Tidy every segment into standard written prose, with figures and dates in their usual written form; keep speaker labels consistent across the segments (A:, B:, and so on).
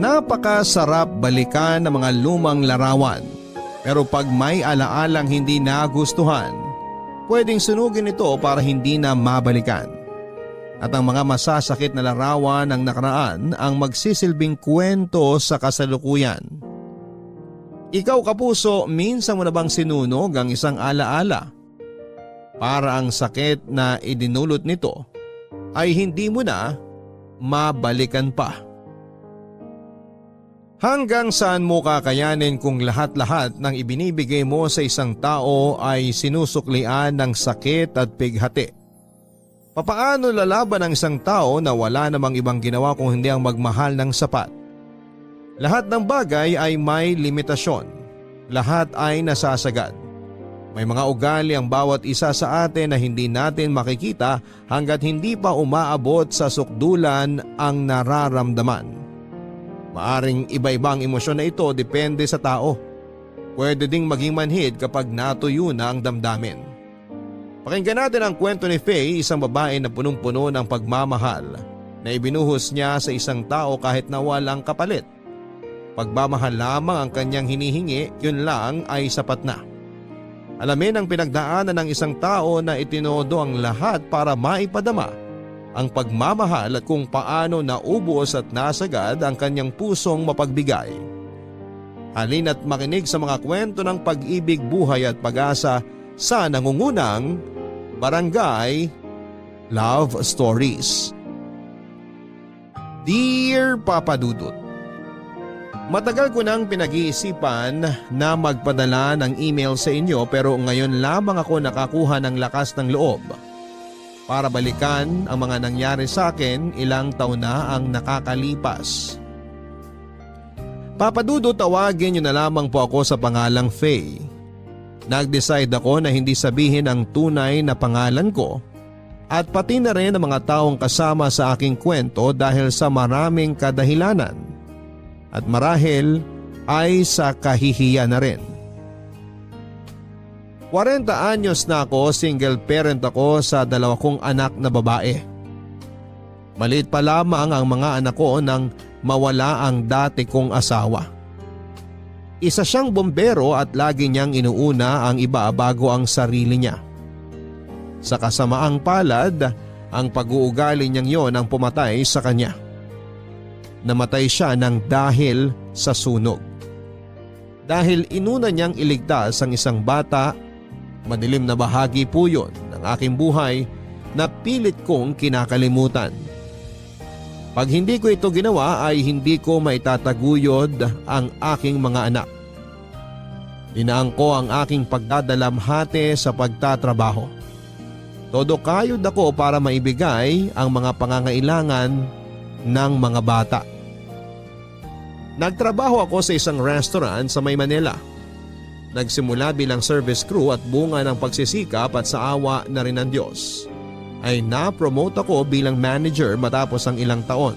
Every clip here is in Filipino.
A: Napakasarap balikan ng mga lumang larawan, pero pag may alaalang hindi nagustuhan, pwedeng sunugin ito para hindi na mabalikan. At ang mga masasakit na larawan ng nakaraan ang magsisilbing kwento sa kasalukuyan. Ikaw kapuso, minsan mo na bang sinunog ang isang alaala? Para ang sakit na idinulot nito ay hindi mo na mabalikan pa. Hanggang saan mo kakayanin kung lahat-lahat ng ibinibigay mo sa isang tao ay sinusuklian ng sakit at pighati? Papaano lalaban ang isang tao na wala namang ibang ginawa kung hindi ang magmahal ng sapat? Lahat ng bagay ay may limitasyon. Lahat ay nasasagad. May mga ugali ang bawat isa sa atin na hindi natin makikita hanggat hindi pa umaabot sa sukdulan ang nararamdaman. Maaring iba-ibang emosyon na ito depende sa tao. Pwede ding maging manhid kapag natuyo na ang damdamin. Pakinggan natin ang kwento ni Faye, isang babae na punong-puno ng pagmamahal na ibinuhos niya sa isang tao kahit na walang kapalit. Pagmamahal lamang ang kanyang hinihingi, yun lang ay sapat na. Alamin ang pinagdaanan ng isang tao na itinodo ang lahat para maipadama ang pagmamahal at kung paano naubos at nasagad ang kanyang pusong mapagbigay. Halina't makinig sa mga kwento ng pag-ibig, buhay at pag-asa sa nangungunang Barangay Love Stories. Dear Papa Dudut, matagal ko nang pinag-iisipan na magpadala ng email sa inyo pero ngayon lamang ako nakakuha ng lakas ng loob para balikan ang mga nangyari sa akin. Ilang taon na ang nakakalipas. Papa Dudut, tawagin niyo na lamang po ako sa pangalang Faye. Nag-decide ako na hindi sabihin ang tunay na pangalan ko at pati na rin ang mga taong kasama sa aking kwento dahil sa maraming kadahilanan at marahil ay sa kahihiyan na rin. 40 anyos na ako, single parent ako sa 2 kong anak na babae. Maliit pa lamang ang mga anak ko nang mawala ang dati kong asawa. Isa siyang bombero at lagi niyang inuuna ang iba bago ang sarili niya. Sa kasamaang palad, ang pag-uugali niyang yon ang pumatay sa kanya. Namatay siya ng dahil sa sunog. Dahil inuna niyang iligtas ang isang bata, madilim na bahagi po yun ng aking buhay na pilit kong kinakalimutan. Pag hindi ko ito ginawa ay hindi ko maitataguyod ang aking mga anak. Dinaang ko ang aking pagdadalamhati sa pagtatrabaho. Todo kayod ako para maibigay ang mga pangangailangan ng mga bata. Nagtrabaho ako sa isang restaurant sa May Manila. Nagsimula bilang service crew at bunga ng pagsisikap at sa awa na rin ng Diyos ay na-promote ako bilang manager matapos ang ilang taon.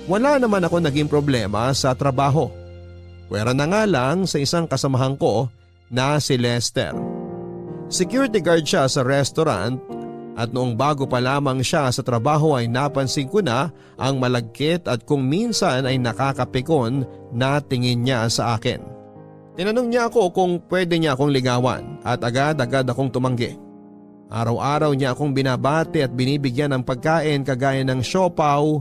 A: Wala naman ako naging problema sa trabaho. Pwera na nga lang sa isang kasamahan ko na si Lester. Security guard siya sa restaurant at noong bago pa lamang siya sa trabaho ay napansin ko na ang malagkit at kung minsan ay nakakapikon na tingin niya sa akin. Tinanong niya ako kung pwede niya akong ligawan at agad-agad akong tumanggi. Araw-araw niya akong binabati at binibigyan ng pagkain kagaya ng siopaw,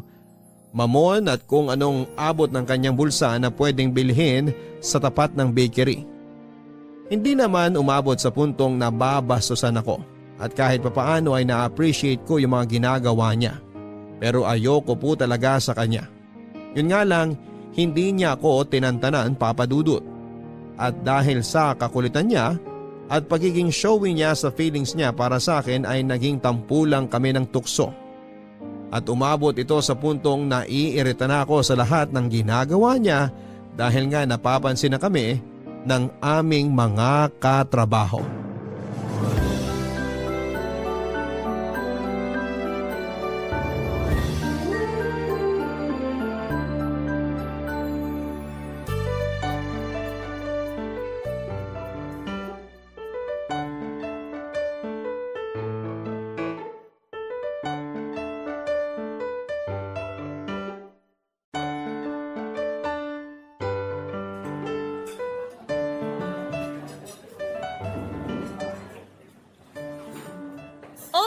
A: mamon at kung anong abot ng kanyang bulsa na pwedeng bilhin sa tapat ng bakery. Hindi naman umabot sa puntong nababastusan ako at kahit papaano ay na-appreciate ko yung mga ginagawa niya. Pero ayoko po talaga sa kanya. Yun nga lang, hindi niya ako tinantanan, Papa Dudut. At dahil sa kakulitan niya at pagiging showy niya sa feelings niya para sa akin ay naging tampulang kami ng tukso. At umabot ito sa puntong naiirita na ako sa lahat ng ginagawa niya dahil nga napapansin na kami ng aming mga katrabaho.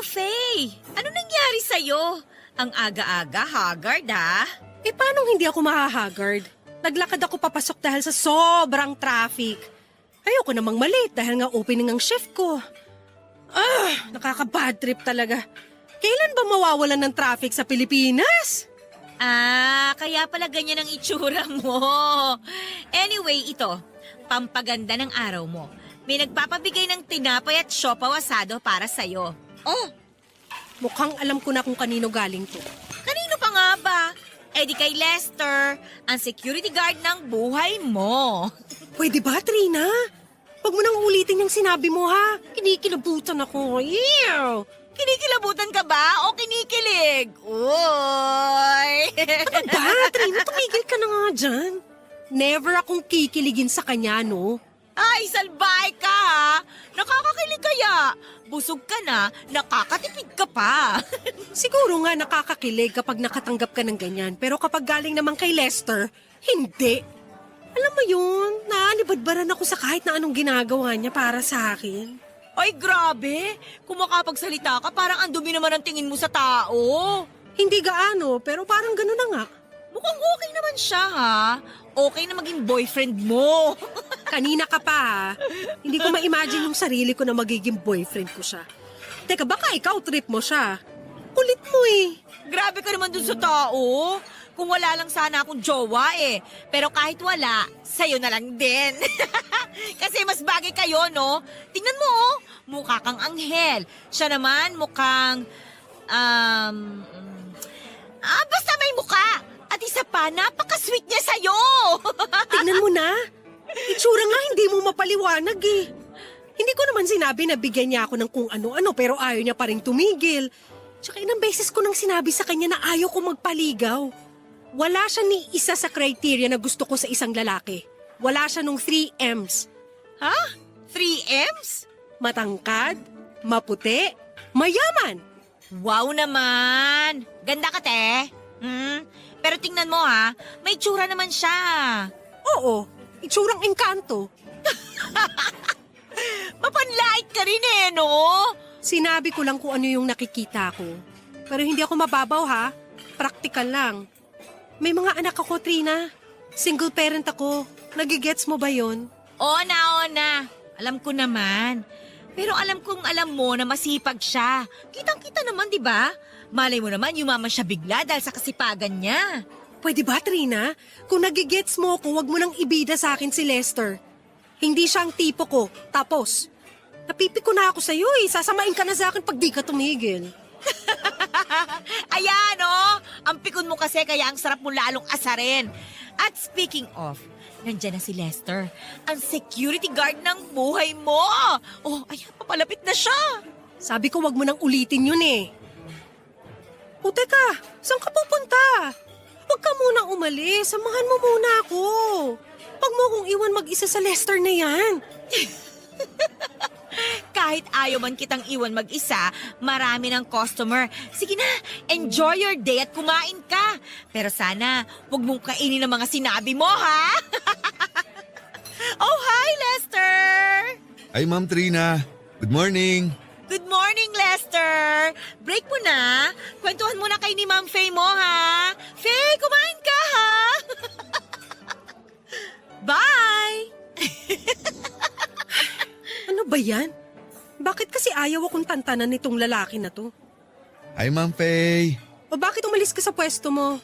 B: Faye! Ano nangyari sa'yo? Ang aga-aga, haggard ha?
C: Paano hindi ako mahahagard? Naglakad ako papasok dahil sa sobrang traffic. Ayoko namang malate dahil nga opening ang shift ko. Nakaka-bad trip talaga. Kailan ba mawawalan ng traffic sa Pilipinas?
B: Kaya pala ganyan ang itsura mo. Anyway, ito, pampaganda ng araw mo. May nagpapabigay ng tinapay at siopaw asado para sa'yo. Oh,
C: Mukhang alam ko na kung kanino galing to.
B: kanino pa nga ba? Di kay Lester, ang security guard ng buhay mo.
C: Pwede ba, Trina? Huwag mo nang ulitin yung sinabi mo, ha? Kinikilabutan ako. Ew!
B: Kinikilabutan ka ba o kinikilig? Uy!
C: Ano ba, Trina? Tumigil ka na nga dyan. Never akong kikiligin sa kanya, no?
B: Ay, salbay ka ha! Nakakakilig kaya. Busog ka na, nakakatipid ka pa.
C: Siguro nga nakakakilig kapag nakatanggap ka ng ganyan. Pero kapag galing naman kay Lester, hindi. Alam mo yun, naalibadbaran ako sa kahit na anong ginagawa niya para sa akin.
B: Ay, grabe! Kung makapagsalita ka, parang ang dumi naman ang tingin mo sa tao.
C: Hindi gaano, pero parang gano'n na nga.
B: Mukhang okay naman siya, ha? Okay na maging boyfriend mo.
C: Kanina ka pa, ha? Hindi ko ma-imagine yung sarili ko na magiging boyfriend ko siya. Teka, baka ikaw trip mo siya. Kulit mo eh.
B: Grabe ka naman dun sa tao. Kung wala lang sana akong jowa eh. Pero kahit wala, sa'yo na lang din. Kasi mas bagay kayo, no? Tingnan mo, oh. Mukha kang anghel. Siya naman mukhang, basta may mukha. At isa pa, napaka-sweet niya sa'yo.
C: Tingnan mo na. Itsura nga hindi mo mapaliwanag eh. Hindi ko naman sinabi na bigyan niya ako ng kung ano-ano pero ayaw niya pa rin tumigil. Tsaka ilang beses ko nang sinabi sa kanya na ayaw ko magpaligaw. Wala siya ni isa sa criteria na gusto ko sa isang lalaki. Wala siya nung 3 M's.
B: Ha? 3 M's?
C: Matangkad, maputi, mayaman.
B: Wow naman! Ganda ka, te. Pero tingnan mo ha, may tsura naman siya.
C: Oo, itsurang engkanto.
B: Mapanlait ka rin eh, no?
C: Sinabi ko lang kung ano yung nakikita ko. Pero hindi ako mababaw ha. Praktikal lang. May mga anak ako, Trina. Single parent ako. Nagigets mo ba yon?
B: Oo na. Alam ko naman. Pero alam kong alam mo na masipag siya. Kitang-kita naman, di ba? Malay mo naman, yumaman siya bigla dahil sa kasipagan niya.
C: Pwede ba, Trina? Kung nagigets mo ko, wag mo nang ibida sa akin si Lester. Hindi siya ang tipo ko. Tapos, napipiko na ako sa'yo eh. Sasamain ka na sa akin pag di ka tumigil.
B: Ayan, oh! Ang pikon mo kasi kaya ang sarap mo lalong asarin. At speaking of, nandyan na si Lester, ang security guard ng buhay mo. Oh, ayan, papalapit na siya.
C: Sabi ko wag mo nang ulitin yun eh. O teka, saan ka pupunta? Huwag ka muna umalis, samahan mo muna ako. Huwag mo akong iwan mag-isa sa Lester na yan.
B: Kahit ayaw man kitang iwan mag-isa, marami ng customer. Sige na, enjoy your day at kumain ka. Pero sana, huwag mong kainin ang mga sinabi mo, ha? Oh, hi, Lester!
D: Ay, Ma'am Trina. Good morning.
B: Good morning, Lester! Break mo na. Kwentuhan muna kay ni Ma'am Faye mo, ha? Faye, kumain ka, ha? Bye!
C: Ano ba yan? Bakit kasi ayaw akong tantanan nitong lalaki na to?
D: Ay, Ma'am Faye.
C: O bakit umalis ka sa pwesto mo?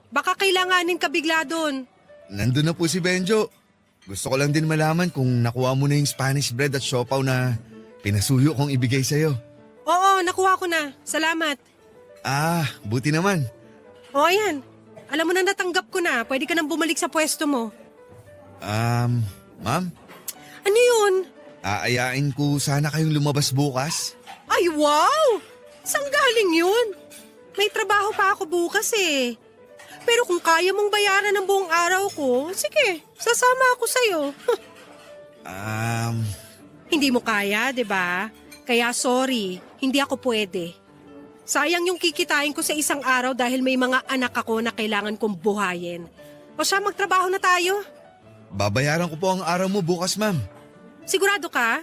C: Baka kailanganin ka bigla doon.
D: Nandun na po si Benjo. Gusto ko lang din malaman kung nakuha mo na yung Spanish bread at siopaw na pinasuyo kong ibigay sa'yo.
C: Oo, nakuha ko na. Salamat.
D: Buti naman.
C: O ayan, alam mo na natanggap ko na. Pwede ka nang bumalik sa pwesto mo.
D: Ma'am,
C: Ano yun?
D: aayain ko sana kayong lumabas bukas.
C: Ay, wow! Saan galing yun? May trabaho pa ako bukas eh. Pero kung kaya mong bayaran ng buong araw ko, sige, sasama ako sa'yo. Hindi mo kaya, di ba? Kaya sorry, hindi ako pwede. Sayang yung kikitain ko sa isang araw dahil may mga anak ako na kailangan kong buhayin. O siya, magtrabaho na tayo.
D: Babayaran ko po ang araw mo bukas, ma'am.
C: Sigurado ka?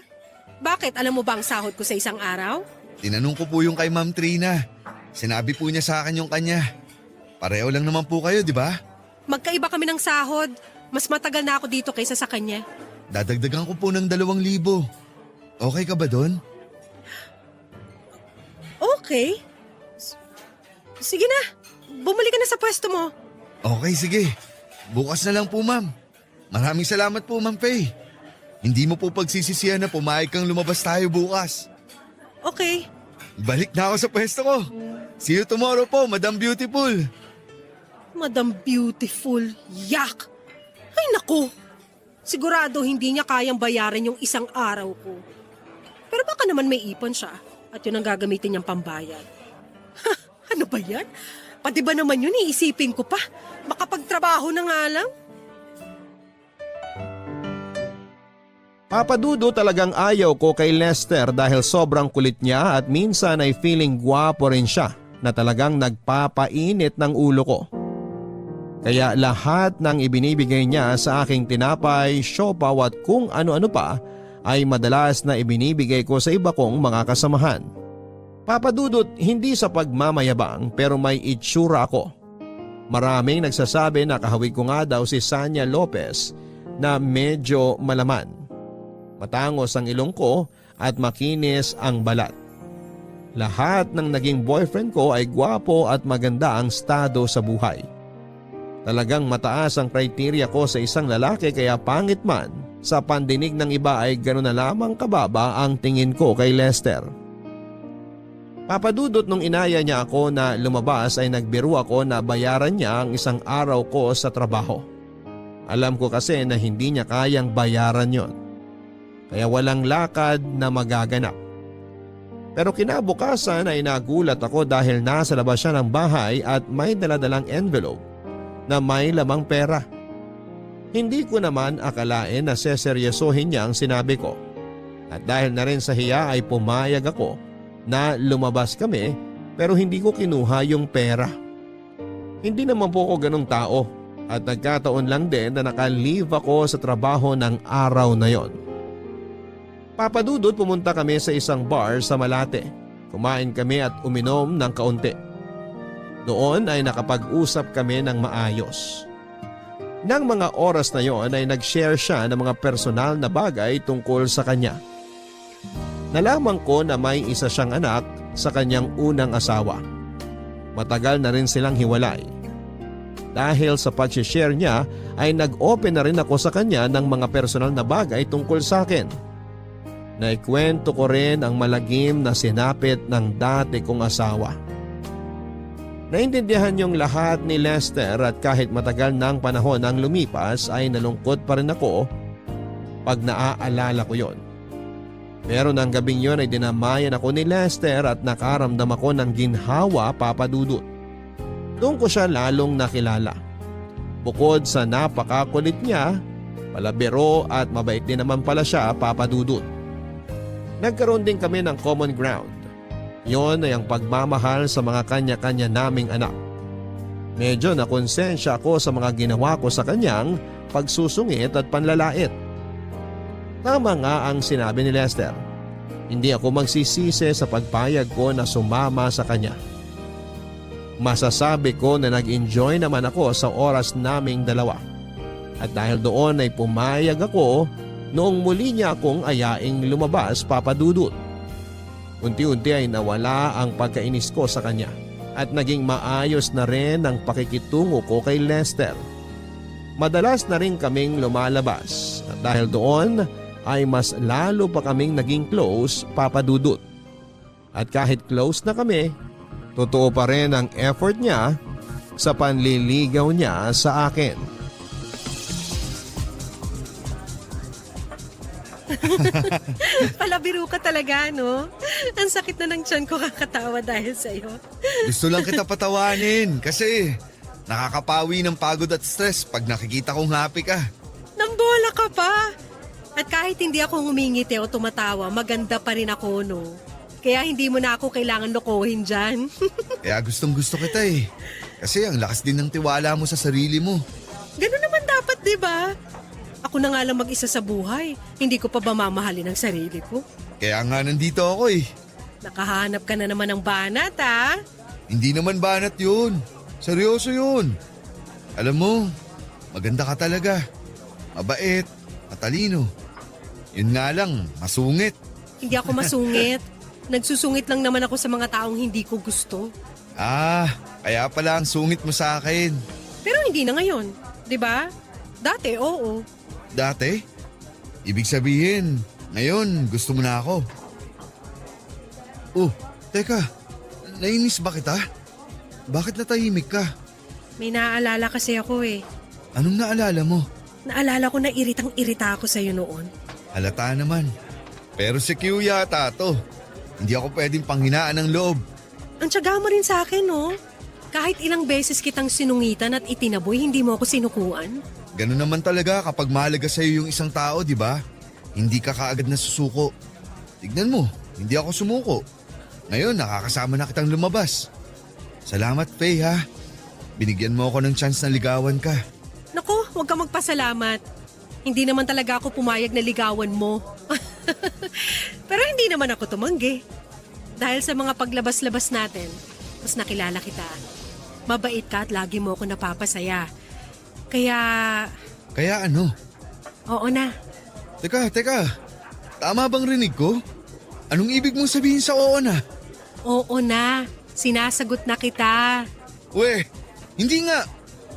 C: Bakit? Alam mo ba ang sahod ko sa isang araw?
D: Tinanong ko po yung kay Ma'am Trina. Sinabi po niya sa akin yung kanya. Pareho lang naman po kayo, di ba?
C: Magkaiba kami ng sahod. Mas matagal na ako dito kaysa sa kanya.
D: Dadagdagan ko po ng 2,000. Okay ka ba doon?
C: Okay. Sige na. Bumalik ka na sa pwesto mo.
D: Okay, sige. Bukas na lang po, ma'am. Maraming salamat po, Ma'am Faye. Hindi mo po pagsisisihan na pumayag kang lumabas tayo bukas.
C: Okay.
D: Balik na ako sa pwesto ko. See you tomorrow po, Madam Beautiful.
C: Madam Beautiful. Yak! Ay naku! Sigurado hindi niya kayang bayaran yung isang araw ko. Pero baka naman may ipon siya at yun ang gagamitin niyang pambayad. Ha, ano ba yan? Pati ba naman yun iisipin ko pa? Makapagtrabaho na nga lang.
A: Papadudo talagang ayaw ko kay Lester dahil sobrang kulit niya at minsan ay feeling gwapo rin siya na talagang nagpapainit ng ulo ko. Kaya lahat ng ibinibigay niya sa aking tinapay, siopaw at kung ano-ano pa ay madalas na ibinibigay ko sa iba kong mga kasamahan. Papadudot hindi sa pagmamayabang pero may itsura ako. Maraming nagsasabi na kahawig ko nga daw si Sanya Lopez na medyo malaman. Matangos ang ilong ko at makinis ang balat. Lahat ng naging boyfriend ko ay gwapo at maganda ang estado sa buhay. Talagang mataas ang kriteria ko sa isang lalaki kaya pangit man sa pandinig ng iba ay gano'n na lamang kababa ang tingin ko kay Lester. Papadudot nung inaya niya ako na lumabas ay nagbiro ako na bayaran niya ang isang araw ko sa trabaho. Alam ko kasi na hindi niya kayang bayaran yon. Kaya walang lakad na magaganap. Pero kinabukasan ay nagulat ako dahil nasa labas siya ng bahay at may daladalang envelope na may lamang pera. Hindi ko naman akalain na seseryosohin niya ang sinabi ko. At dahil na rin sa hiya ay pumayag ako na lumabas kami pero hindi ko kinuha yung pera. Hindi naman po ako ganong tao at nagkataon lang din na naka-leave ako sa trabaho ng araw na yon. Papadudod pumunta kami sa isang bar sa Malate. Kumain kami at uminom ng kaunti. Doon ay nakapag-usap kami ng maayos. Nang mga oras na yon ay nag-share siya ng mga personal na bagay tungkol sa kanya. Nalaman ko na may isa siyang anak sa kanyang unang asawa. Matagal na rin silang hiwalay. Dahil sa pag-share niya ay nag-open na rin ako sa kanya ng mga personal na bagay tungkol sa akin. Naikwento ko rin ang malagim na sinapit ng dati kong asawa. Naintindihan yung lahat ni Lester at kahit matagal ng panahon ang lumipas ay nalungkot pa rin ako pag naaalala ko yon. Pero ng gabing yon ay dinamayan ako ni Lester at nakaramdam ako ng ginhawa, Papadudot. Doon ko siya lalong nakilala. Bukod sa napakakulit niya, palabiro at mabait din naman pala siya, Papadudot. Nagkaroon din kami ng common ground. Yon ay ang pagmamahal sa mga kanya-kanya naming anak. Medyo nakonsensya ako sa mga ginawa ko sa kanyang pagsusungit at panlalait. Tama nga ang sinabi ni Lester. Hindi ako magsisisi sa pagpayag ko na sumama sa kanya. Masasabi ko na nag-enjoy naman ako sa oras naming dalawa. At dahil doon ay pumayag ako noong muli niya akong ayaing lumabas, Papadudot. Unti-unti ay nawala ang pagkainis ko sa kanya at naging maayos na rin ang pakikitungo ko kay Lester. Madalas na rin kaming lumalabas at dahil doon ay mas lalo pa kaming naging close, Papadudot. At kahit close na kami, totoo pa rin ang effort niya sa panliligaw niya sa akin.
C: Palabiro ka talaga, no? Ang sakit na ng tiyan ko kakatawa dahil sa'yo.
D: Gusto lang kita patawanin kasi nakakapawi ng pagod at stress pag nakikita kong happy ka.
C: Nambola ka pa. At kahit hindi ako humingiti o tumatawa, maganda pa rin ako, no? Kaya hindi mo na ako kailangan lokohin dyan.
D: Kaya gustong gusto kita eh. Kasi ang lakas din ng tiwala mo sa sarili mo.
C: Ganun naman dapat, di ba? Ako na nga lang mag-isa sa buhay. Hindi ko pa ba mamahalin ang sarili ko?
D: Kaya nga nandito ako eh.
C: Nakahanap ka na naman ng banat, ha?
D: Hindi naman banat yun. Seryoso yun. Alam mo, maganda ka talaga. Mabait, matalino. Yun nga lang, masungit.
C: Hindi ako masungit. Nagsusungit lang naman ako sa mga taong hindi ko gusto.
D: Kaya pala ang sungit mo sa akin.
C: Pero hindi na ngayon, di ba? Dati, oo.
D: Dati? Ibig sabihin, ngayon gusto mo na ako. Oh, teka, nainis ba kita? Bakit natahimik ka?
C: May naaalala kasi ako eh.
D: Anong naalala mo?
C: Naalala ko na iritang-irita ako sa'yo noon.
D: Halata naman. Pero si Q yata to. Hindi ako pwedeng panghinaan ng loob.
C: Ang tiyaga mo rin sa akin, no? Kahit ilang beses kitang sinungitan at itinaboy, hindi mo ako sinukuan.
D: Ganun naman talaga kapag mahalaga sa'yo yung isang tao, di ba? Hindi ka kaagad na susuko. Tignan mo, hindi ako sumuko. Ngayon, nakakasama na kitang lumabas. Salamat, Faye, ha? Binigyan mo ako ng chance na ligawan ka.
C: Naku, huwag ka magpasalamat. Hindi naman talaga ako pumayag na ligawan mo. Pero hindi naman ako tumanggi. Dahil sa mga paglabas-labas natin, mas nakilala kita. Mabait ka at lagi mo ako napapasaya. Kaya...
D: Kaya ano?
C: Oo na.
D: Teka. Tama bang rinig ko? Anong ibig mong sabihin sa oo na?
C: Oo na. Sinasagot na kita.
D: We, hindi nga.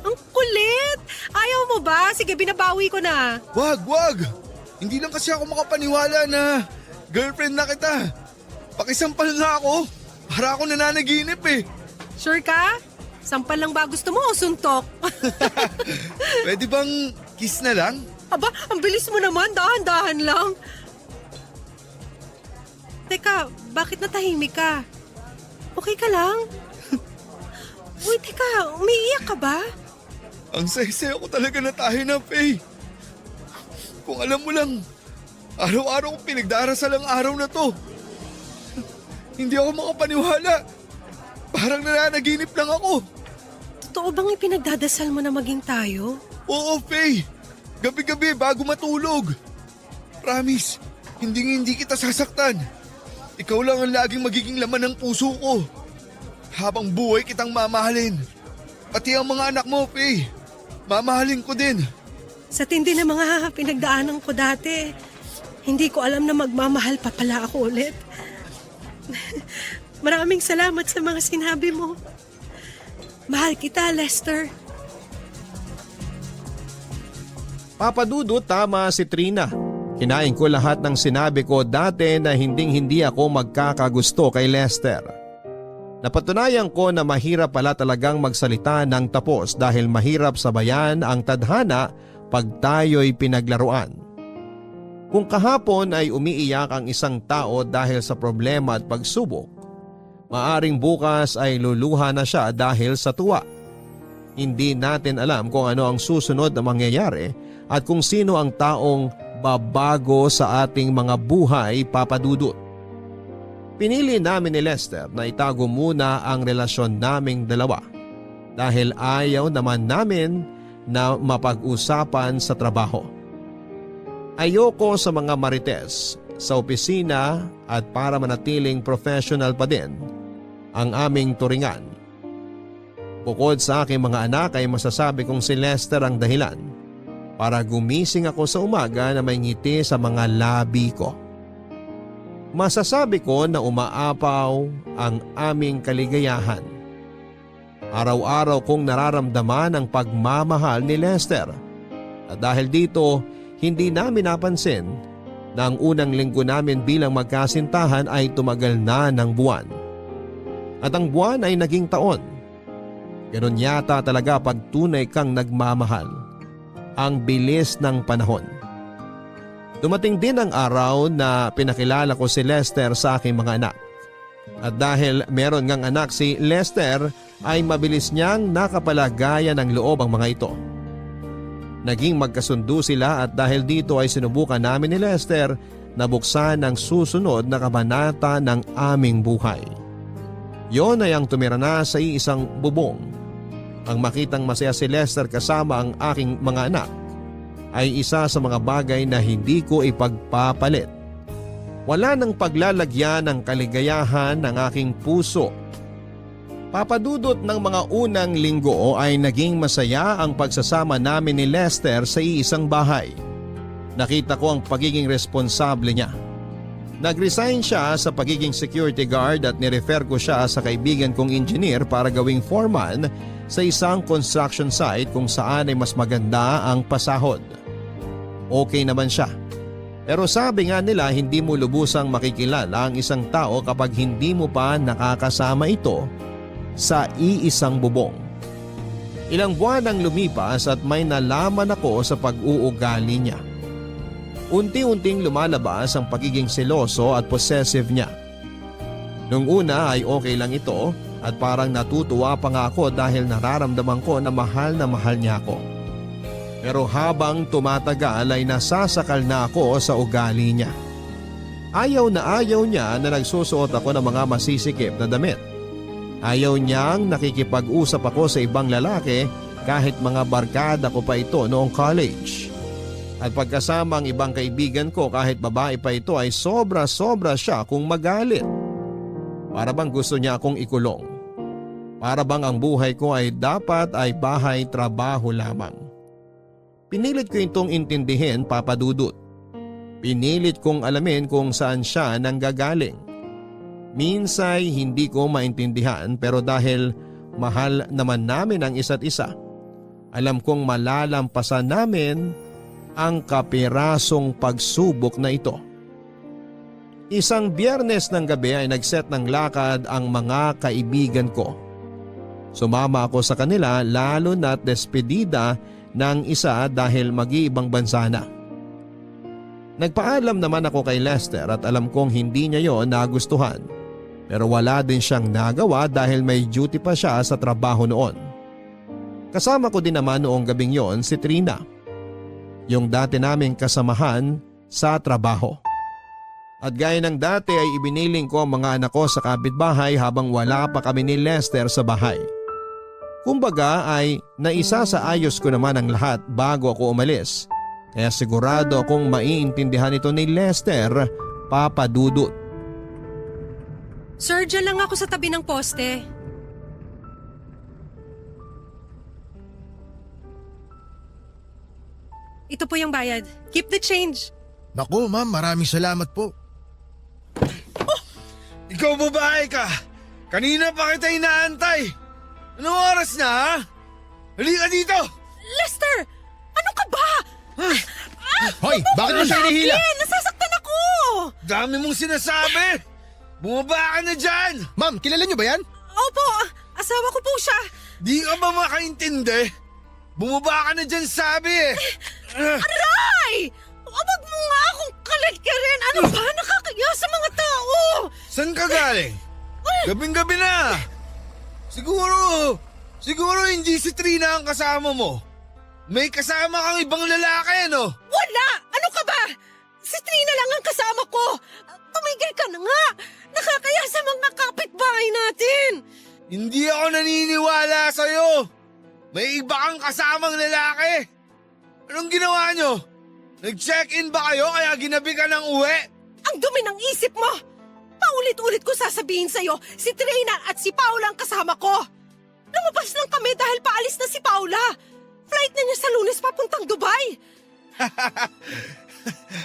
C: Ang kulit! Ayaw mo ba? Sige, binabawi ko na.
D: Wag! Hindi lang kasi ako makapaniwala na girlfriend na kita. Pakisampal nga ako. Para ako nananaginip eh.
C: Sure ka? Sampal lang ba gusto mo o suntok?
D: Pwede bang kiss na lang?
C: Aba, ang bilis mo naman. Dahan-dahan lang. Teka, bakit natahimik ka? Okay ka lang? Uy, teka, umiiyak ka ba?
D: Ang saya-saya ko talaga na tayo na, Faye. Kung alam mo lang, araw-araw kong pinagdarasal ang araw na to. Hindi ako makapaniwala. Parang nananaginip lang ako.
C: Totoo bang ipinagdadasal mo na maging tayo?
D: Oo, Faye. Gabi-gabi bago matulog. Promise, hindi kita sasaktan. Ikaw lang ang laging magiging laman ng puso ko. Habang buhay kitang mamahalin. Pati ang mga anak mo, Faye. Mamahalin ko din.
C: Sa tindi ng mga pinagdaanan ko dati, hindi ko alam na magmamahal pa pala ako ulit. Maraming salamat sa mga sinabi mo. Mahal kita, Lester.
A: Papadudot, tama si Trina. Kinain ko lahat ng sinabi ko dati na hindi ako magkakagusto kay Lester. Napatunayan ko na mahirap pala talagang magsalita ng tapos dahil mahirap sabayan ang tadhana pag tayo'y pinaglaruan. Kung kahapon ay umiiyak ang isang tao dahil sa problema at pagsubok, maaring bukas ay luluha na siya dahil sa tuwa. Hindi natin alam kung ano ang susunod na mangyayari at kung sino ang taong babago sa ating mga buhay, Papadudot. Pinili namin ni Lester na itago muna ang relasyon naming dalawa dahil ayaw naman namin na mapag-usapan sa trabaho. Ayoko sa mga marites sa opisina at para manatiling professional pa din ang aming turingan. Bukod sa aking mga anak ay masasabi kong si Lester ang dahilan para gumising ako sa umaga na may ngiti sa mga labi ko. Masasabi ko na umaapaw ang aming kaligayahan. Araw-araw kong nararamdaman ang pagmamahal ni Lester at dahil dito hindi namin napansin na ang unang linggo namin bilang magkasintahan ay tumagal na ng buwan. At ang buwan ay naging taon. Ganon yata talaga pag tunay kang nagmamahal. Ang bilis ng panahon. Dumating din ang araw na pinakilala ko si Lester sa aking mga anak. At dahil meron ngang anak si Lester ay mabilis niyang nakapalagayan ng loob ang mga ito. Naging magkasundo sila at dahil dito ay sinubukan namin ni Lester na buksan ang susunod na kabanata ng aming buhay. Yon ay ang tumira na sa iisang bubong. Ang makitang masaya si Lester kasama ang aking mga anak ay isa sa mga bagay na hindi ko ipagpapalit. Wala nang paglalagyan ng kaligayahan ng aking puso. Papadudot ng mga unang linggo ay naging masaya ang pagsasama namin ni Lester sa iisang bahay. Nakita ko ang pagiging responsable niya. Nag-resign siya sa pagiging security guard at nirefer ko siya sa kaibigan kong engineer para gawing foreman sa isang construction site kung saan ay mas maganda ang pasahod. Okay naman siya. Pero sabi nga nila hindi mo lubusang makikilala ang isang tao kapag hindi mo pa nakakasama ito sa iisang bubong. Ilang buwan ang lumipas at may nalaman ako sa pag-uugali niya. Unti-unting lumalabas ang pagiging seloso at possessive niya. Nung una ay okay lang ito at parang natutuwa pa nga ako dahil nararamdaman ko na mahal niya ako. Pero habang tumatagal ay nasasakal na ako sa ugali niya. Ayaw niya na nagsusuot ako ng mga masisikip na damit. Ayaw niyang nakikipag-usap ako sa ibang lalaki kahit mga barkada ko pa ito noong college. At pagkasama ang ibang kaibigan ko kahit babae pa ito ay sobra-sobra siya kung magalit. Para bang gusto niya akong ikulong. Para bang ang buhay ko ay dapat ay bahay-trabaho lamang. Pinilit ko itong intindihin, Papa Dudut. Pinilit kong alamin kung saan siya nanggagaling. Minsay hindi ko maintindihan pero dahil mahal naman namin ang isa't isa, alam kong malalampasan namin ang kapirasong pagsubok na ito. Isang Biyernes ng gabi ay nagset ng lakad ang mga kaibigan ko. Sumama ako sa kanila lalo na't despedida ng isa dahil mag-iibang bansa na. Nagpaalam naman ako kay Lester at alam kong hindi niya yon nagustuhan. Pero wala din siyang nagawa dahil may duty pa siya sa trabaho noon. Kasama ko din naman noong gabing yon si Trina. Yung dati naming kasamahan sa trabaho. At gaya ng dati ay ibiniling ko ang mga anak ko sa kapitbahay habang wala pa kami ni Lester sa bahay. Kumbaga ay naisasaayos ko naman ang lahat bago ako umalis. Kaya sigurado akong maiintindihan ito ni Lester, Papa Dudut.
C: Sir, dyan lang ako sa tabi ng poste. Ito po yung bayad. Keep the change.
E: Naku, ma'am, maraming salamat po.
D: Ikaw babae ka! Kanina pa kita inaantay! Anong oras na ha? Halika dito!
C: Lester! Ano ka ba?
E: Hoy, bakit mo siya hinihila?
C: Nasasaktan ako!
D: Dami mong sinasabi! Bumaba ka na dyan!
E: Ma'am, kilala niyo ba yan?
C: Opo, asawa ko po siya.
D: Di ka ba makaintindi? Bumaba ka na dyan sabi eh!
C: Aray! Wag mo nga akong kalit-karin. Ano ba? Nakakaya sa mga tao.
D: Saan ka galing? Gabing-gabi na! Siguro hindi si Trina ang kasama mo. May kasama kang ibang lalaki, no?
C: Wala! Ano ka ba? Si Trina lang ang kasama ko. Tumigil ka na nga. Nakakaya sa mga kapitbahay natin.
D: Hindi ako naniniwala sa'yo. May iba kang kasamang lalaki. Anong ginawa nyo? Nag-check-in ba kayo kaya ginabi ka ng uwi?
C: Ang dumi ng isip mo. Paulit-ulit ko sasabihin sa'yo, si Trina at si Paula ang kasama ko. Lumabas lang kami dahil paalis na si Paula. Flight na niya sa Lunes papuntang Dubai.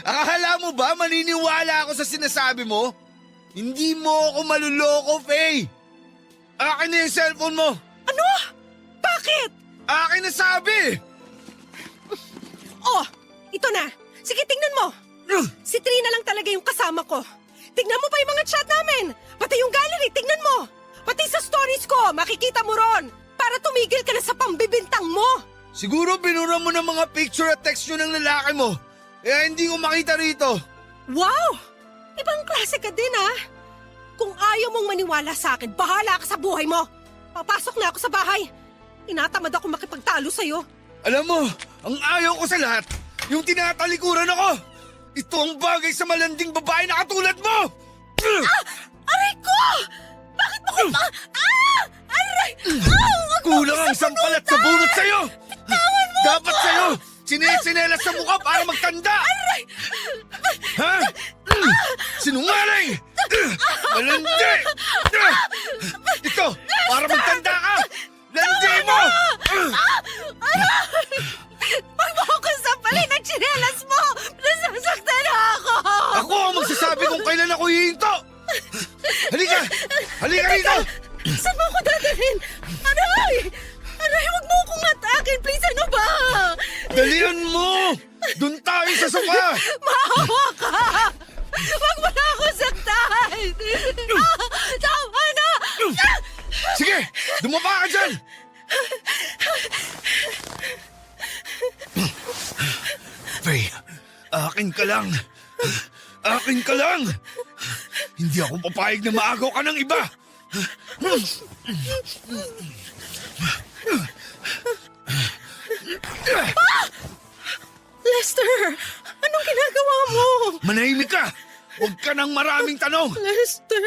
D: Akala mo ba maniniwala ako sa sinasabi mo? Hindi mo ako maluloko, Faye. Akin na yung cellphone mo.
C: Ano? Bakit?
D: Akin na sabi!
C: Oh, ito na. Sige, tingnan mo. Si Trina lang talaga yung kasama ko. Tingnan mo pa yung mga chat namin. Pati yung gallery, tingnan mo. Pati sa stories ko, makikita mo ron. Para tumigil ka na sa pambibintang mo.
D: Siguro binura mo ng mga picture at text nyo ng lalaki mo. Kaya hindi ko makita rito.
C: Wow! Ibang klase ka din, ha? Kung ayaw mong maniwala sa akin, bahala ka sa buhay mo. Papasok na ako sa bahay. Tinatamad ako makipagtalo sa'yo.
D: Alam mo, ang ayaw ko sa lahat, yung tinatalikuran ako. Ito ang bagay sa malanding babae na katulad mo!
C: Aray ko! Bakit mo ko pa? Aray!
D: Kulang ang sampalat sa bunot sa'yo!
C: Bitawan mo
D: Dapat sa'yo, sinelas sa mukha para magtanda!
C: Aray!
D: Ha? Sinungaling! Malandi! Ito, para magtanda ka! Landi mo!
B: Huwag mo akong sampalin ng tsinelas mo! Nasasaktan na ako!
D: Ako ang magsasabi kung kailan ako hihinto! Halika! Halika rito!
C: Saan mo ako dadalhin? Aray! Aray, huwag mo akong atakin. Please, ano ba?
D: Dalian mo! Doon tayo sa sofa!
B: Maawa ka! Huwag mo na ako saktan! Tama na!
D: Sige! Dumapa ka dyan! Faye, akin ka lang! Akin ka lang! Hindi ako papayag na maagaw ka ng iba!
C: Lester, anong ginagawa mo?
D: Manahimik ka! Huwag ka ng maraming tanong!
C: Lester.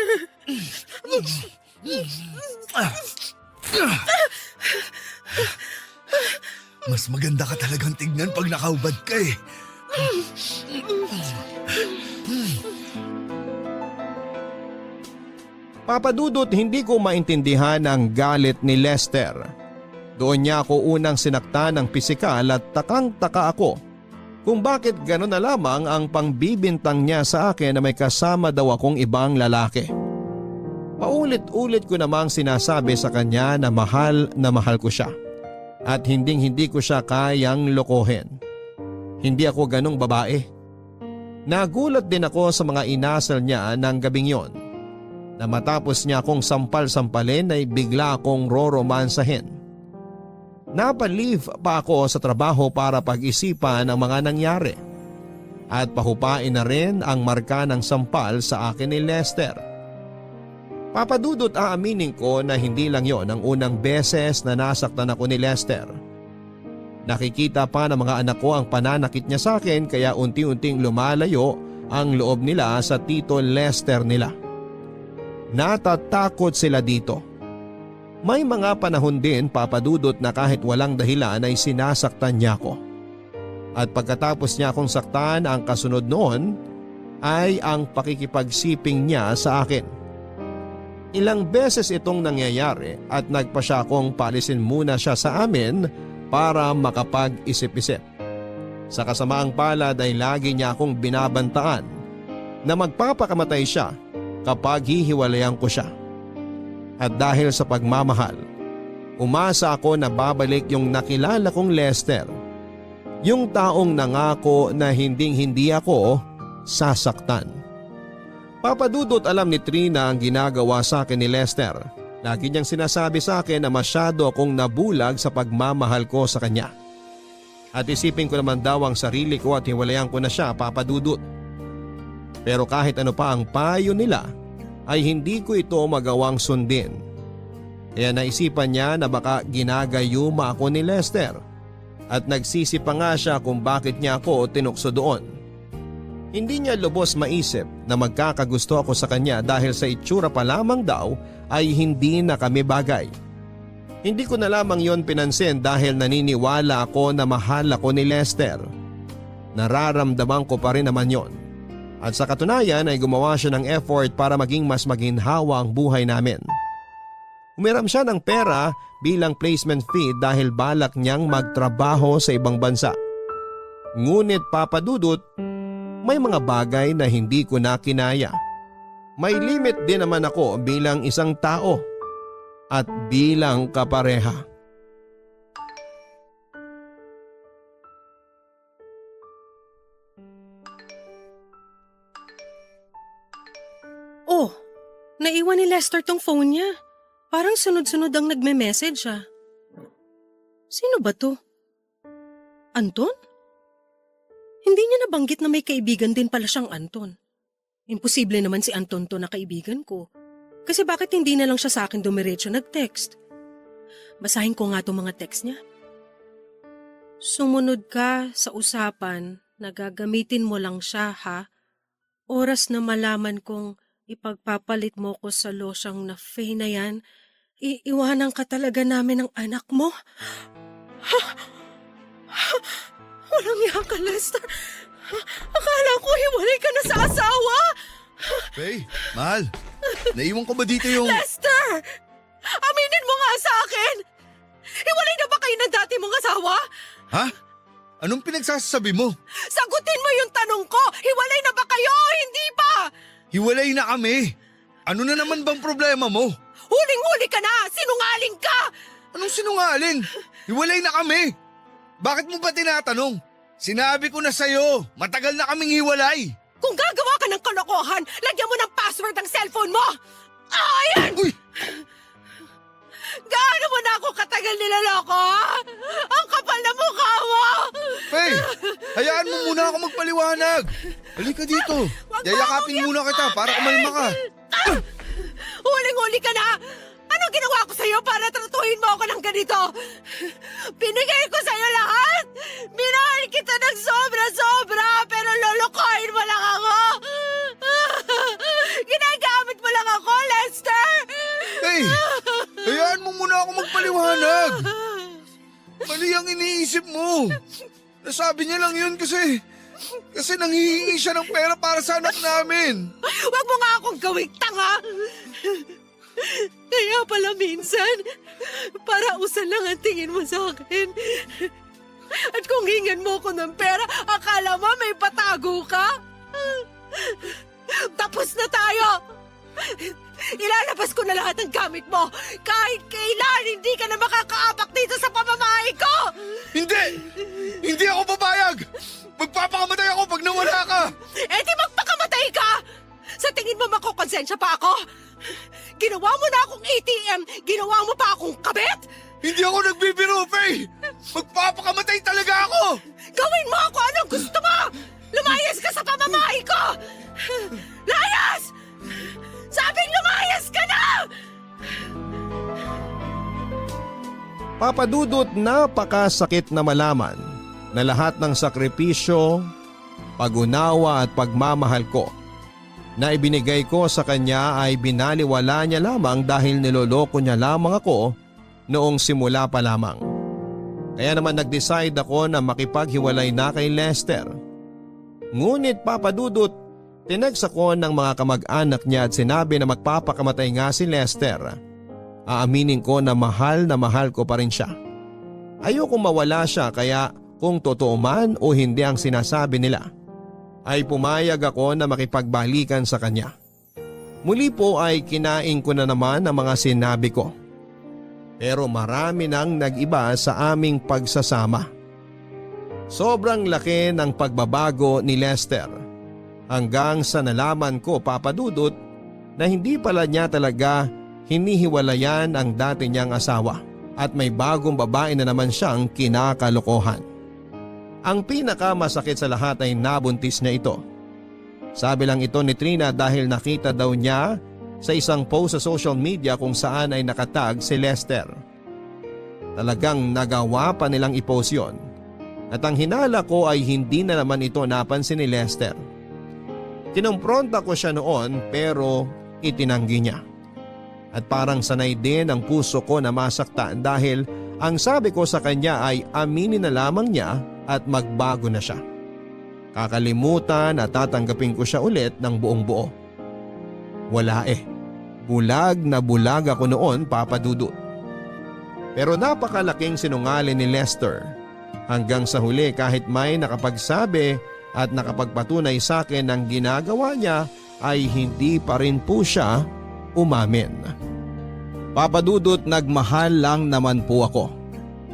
D: Mas maganda ka talagang tignan pag nakaubad ka eh.
A: Papadudot, hindi ko maintindihan ang galit ni Lester. Doon niya ako unang sinaktan ng pisikal at takang-taka ako kung bakit gano'n na lamang ang pangbibintang niya sa akin na may kasama daw akong ibang lalaki. Paulit-ulit ko namang sinasabi sa kanya na mahal ko siya at hindi ko siya kayang lokohin. Hindi ako ganong babae. Nagulat din ako sa mga inasal niya ng gabing yon na matapos niya akong sampal-sampalin ay bigla akong roromansahin. Napalive pa ako sa trabaho para pag-isipan ang mga nangyari at pahupain na rin ang marka ng sampal sa akin ni Lester. Papadudot, aaminin ko na hindi lang yon ang unang beses na nasaktan ako ni Lester. Nakikita pa ng mga anak ko ang pananakit niya sa akin kaya unti-unting lumalayo ang loob nila sa Tito Lester nila. Natatakot sila dito. May mga panahon din, papadudot, na kahit walang dahilan ay sinasaktan niya ako. At pagkatapos niya akong saktan, ang kasunod noon ay ang pakikipagsiping niya sa akin. Ilang beses itong nangyayari at nagpa siya akong paalisin muna siya sa amin para makapag-isip-isip. Sa kasamaang palad ay lagi niya akong binabantaan na magpapakamatay siya kapag hihiwalayan ko siya. At dahil sa pagmamahal, umasa ako na babalik yung nakilala kong Lester, yung taong nangako na hindi ako sasaktan. Papadudot, alam ni Trina ang ginagawa sa akin ni Lester. Lagi niyang sinasabi sa akin na masyado akong nabulag sa pagmamahal ko sa kanya. At isipin ko naman daw ang sarili ko at hiwalayan ko na siya, papadudot. Pero kahit ano pa ang payo nila, ay hindi ko ito magawang sundin. Kaya naisipan niya na baka ginagayuma ako ni Lester at nagsisi pa nga siya kung bakit niya ako tinukso doon. Hindi niya lubos maisip na magkakagusto ako sa kanya dahil sa itsura pa lamang daw ay hindi na kami bagay. Hindi ko na lamang yon pinansin dahil naniniwala ako na mahal ako ni Lester. Nararamdaman ko pa rin naman yon. At sa katunayan ay gumawa siya ng effort para maging mas maginhawa ang buhay namin. Umiram siya ng pera bilang placement fee dahil balak niyang magtrabaho sa ibang bansa. Ngunit, papadudot, may mga bagay na hindi ko na kinaya. May limit din naman ako bilang isang tao at bilang kapareha.
C: Oh, naiwan ni Lester tong phone niya. Parang sunod-sunod ang nagme-message ah. Sino ba to? Anton? Hindi niya nabanggit na may kaibigan din pala siyang Anton. Imposible naman si Anton to na kaibigan ko. Kasi bakit hindi na lang siya sa akin dumiretso nag-text? Basahin ko nga itong mga text niya. Sumunod ka sa usapan na gagamitin mo lang siya ha. Oras na malaman kong ipagpapalit mo ko sa losyang na Faye na yan, iiwanan ka talaga namin ng anak mo. Walang iya ka, Lester. Akala ko hiwalay ka na sa asawa!
D: Faye, mahal. Naiwan ko ba dito yung...
C: Lester! Aminin mo nga sa akin! Hiwalay na ba kayo ng dati mong asawa?
D: Ha? Anong pinagsasabi mo?
C: Sagutin mo yung tanong ko! Hiwalay na ba kayo o hindi pa?
D: Hiwalay na kami. Ano na naman bang problema mo?
C: Huling-huli ka na! Sinungaling ka!
D: Anong sinungaling? Hiwalay na kami. Bakit mo ba tinatanong? Sinabi ko na sa'yo, matagal na kaming hiwalay.
C: Kung gagawa ka ng kalokohan, lagyan mo ng password ang cellphone mo! Ayan!
D: Uy!
C: Gaano mo na ako katagal niloloko, ha? Ang kapal na mukha mo!
D: Faye, hayaan mo muna ako magpaliwanag. Halika dito.
C: Wag mo
D: Yayakapin
C: akong
D: muna kita para kumalma ka.
C: Huling-huli ka na! Anong ginawa ko sa'yo para tratuhin mo ako ng ganito? Binigay ko sa'yo lahat! Minahal kita ng sobra-sobra pero lolokohin mo lang ako! Ginagamit mo lang ako, Lester!
D: Faye, hayaan mo muna ako magpaliwanag. Mali ang iniisip mo. Nasabi niya lang yun kasi nanghihingi siya ng pera para sa anak namin.
C: Huwag mo nga akong gawing tanga! Kaya pala minsan, para usan lang ang tingin mo sa akin. At kung hingan mo ko ng pera, akala mo may patago ka? Tapos na tayo! Ilalabas ko na lahat ng gamit mo. Kahit kailan, hindi ka na makakaapak dito sa pamamahay ko!
D: Hindi! Hindi ako papayag! Magpapakamatay ako pag nawala ka!
C: Eh di magpakamatay ka! Sa tingin mo makokonsensya pa ako? Ginawa mo na akong ATM, ginawa mo pa akong kabit?
D: Hindi ako nagbibiro, Faye! Magpapakamatay talaga ako!
C: Gawin mo ako anong gusto mo! Lumayas ka sa pamamahay ko! Layas! Sabing lumayas ka na!
A: Papadudot, napakasakit na malaman na lahat ng sakripisyo, pag-unawa at pagmamahal ko na ibinigay ko sa kanya ay binaliwala niya lamang dahil niloloko niya lamang ako noong simula pa lamang. Kaya naman nag-decide ako na makipaghiwalay na kay Lester. Ngunit papadudot, tinext ako ng mga kamag-anak niya at sinabi na magpapakamatay nga si Lester. Aaminin ko na mahal ko pa rin siya. Ayokong mawala siya kaya kung totoo man o hindi ang sinasabi nila, ay pumayag ako na makipagbalikan sa kanya. Muli po ay kinain ko na naman ang mga sinabi ko. Pero marami nang nag-iba sa aming pagsasama. Sobrang laki ng pagbabago ni Lester. Hanggang sa nalaman ko, papadudot, na hindi pala niya talaga hinihiwalayan ang dati niyang asawa at may bagong babae na naman siyang kinakalokohan. Ang pinakamasakit sa lahat ay nabuntis niya ito. Sabi lang ito ni Trina dahil nakita daw niya sa isang post sa social media kung saan ay nakatag si Lester. Talagang nagawa pa nilang i-post yon. At ang hinala ko ay hindi na naman ito napansin ni Lester. Kinumpronta ko siya noon pero itinanggi niya. At parang sanay din ang puso ko na masaktan dahil ang sabi ko sa kanya ay aminin na lamang niya at magbago na siya. Kakalimutan at tatanggapin ko siya ulit ng buong buo. Wala eh. Bulag na bulag ako noon, papadudot. Pero napakalaking sinungaling ni Lester. Hanggang sa huli kahit may nakapagsabi at nakapagpatunay sa akin ng ginagawa niya ay hindi pa rin po siya umamin. Papadudot, nagmahal lang naman po ako.